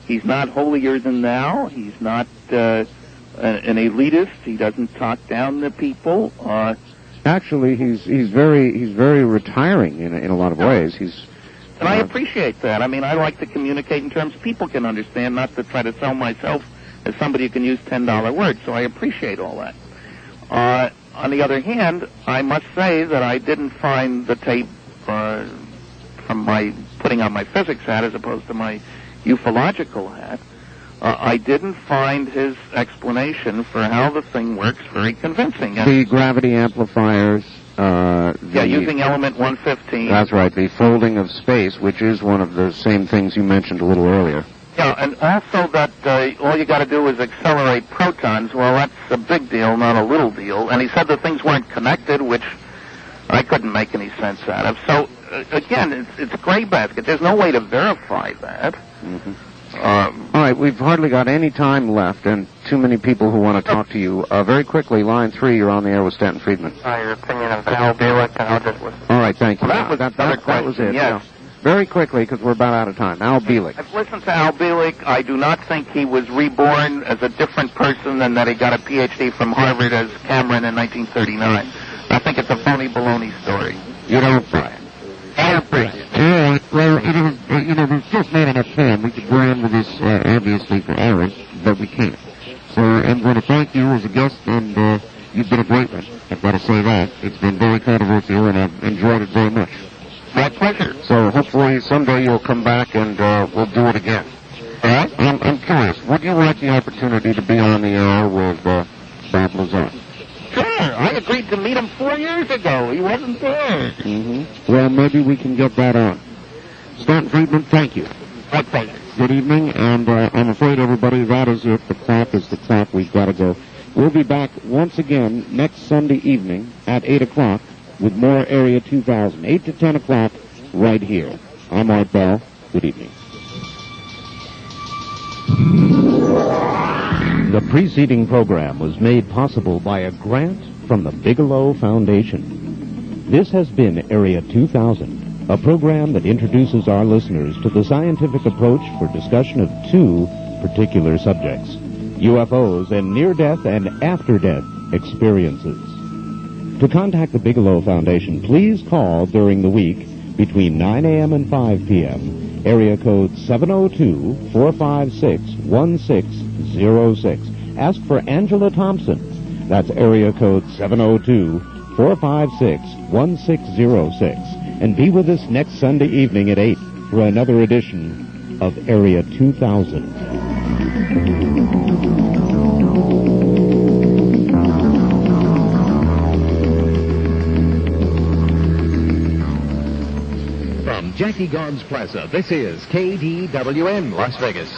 He's not holier than thou. He's not an elitist. He doesn't talk down to people. Actually, he's very retiring in a lot of ways. And I appreciate that. I mean, I like to communicate in terms people can understand, not to try to sell myself as somebody who can use $10 words. So I appreciate all that. On the other hand, I must say that I didn't find the tape from my putting on my physics hat as opposed to my ufological hat. I didn't find his explanation for how the thing works very convincing. The gravity amplifiers. Using element 115. That's right, the folding of space, which is one of the same things you mentioned a little earlier. Yeah, and also that all you got to do is accelerate protons. Well, that's a big deal, not a little deal. And he said that things weren't connected, which I couldn't make any sense out of. So, again, it's gray basket. There's no way to verify that. Mm-hmm. All right, we've hardly got any time left, and too many people who want to talk to you. Very quickly, line 3, you're on the air with Stanton Friedman. Your opinion of Al Bielek, and I'll just listen. All right, thank you. Well, that was it. Yes. Yeah. Very quickly, because we're about out of time. Al Bielek. I've listened to Al Bielek. I do not think he was reborn as a different person than that he got a Ph.D. from Harvard as Cameron in 1939. I think it's a phony baloney story. You don't buy it. I appreciate it. All right. Well, there's just not enough time. We could go on with this, obviously, for hours, but we can't. So I'm going to thank you as a guest, and you've been a great one. I've got to say that. It's been very controversial, and I've enjoyed it very much. My pleasure. So hopefully someday you'll come back, and we'll do it again. All right? I'm curious. Would you like the opportunity to be on the air with Bob Lazar? Sure. I agreed to meet him 4 years ago. He wasn't there. Mm-hmm. Well, maybe we can get that on. Stanton Friedman, thank you. My pleasure. Good evening, and I'm afraid, everybody, that is it. The clock is the clock. We've got to go. We'll be back once again next Sunday evening at 8 o'clock with more Area 2000. 8 to 10 o'clock right here. I'm Art Bell. Good evening. The preceding program was made possible by a grant from the Bigelow Foundation. This has been Area 2000, a program that introduces our listeners to the scientific approach for discussion of 2 particular subjects: UFOs and near-death and after-death experiences. To contact the Bigelow Foundation, please call during the week between 9 a.m. and 5 p.m., area code 702-456-1606. Ask for Angela Thompson. That's area code 702-456-1606. And be with us next Sunday evening at 8 for another edition of Area 2000. From Jackie Gons Plaza, this is KDWN Las Vegas.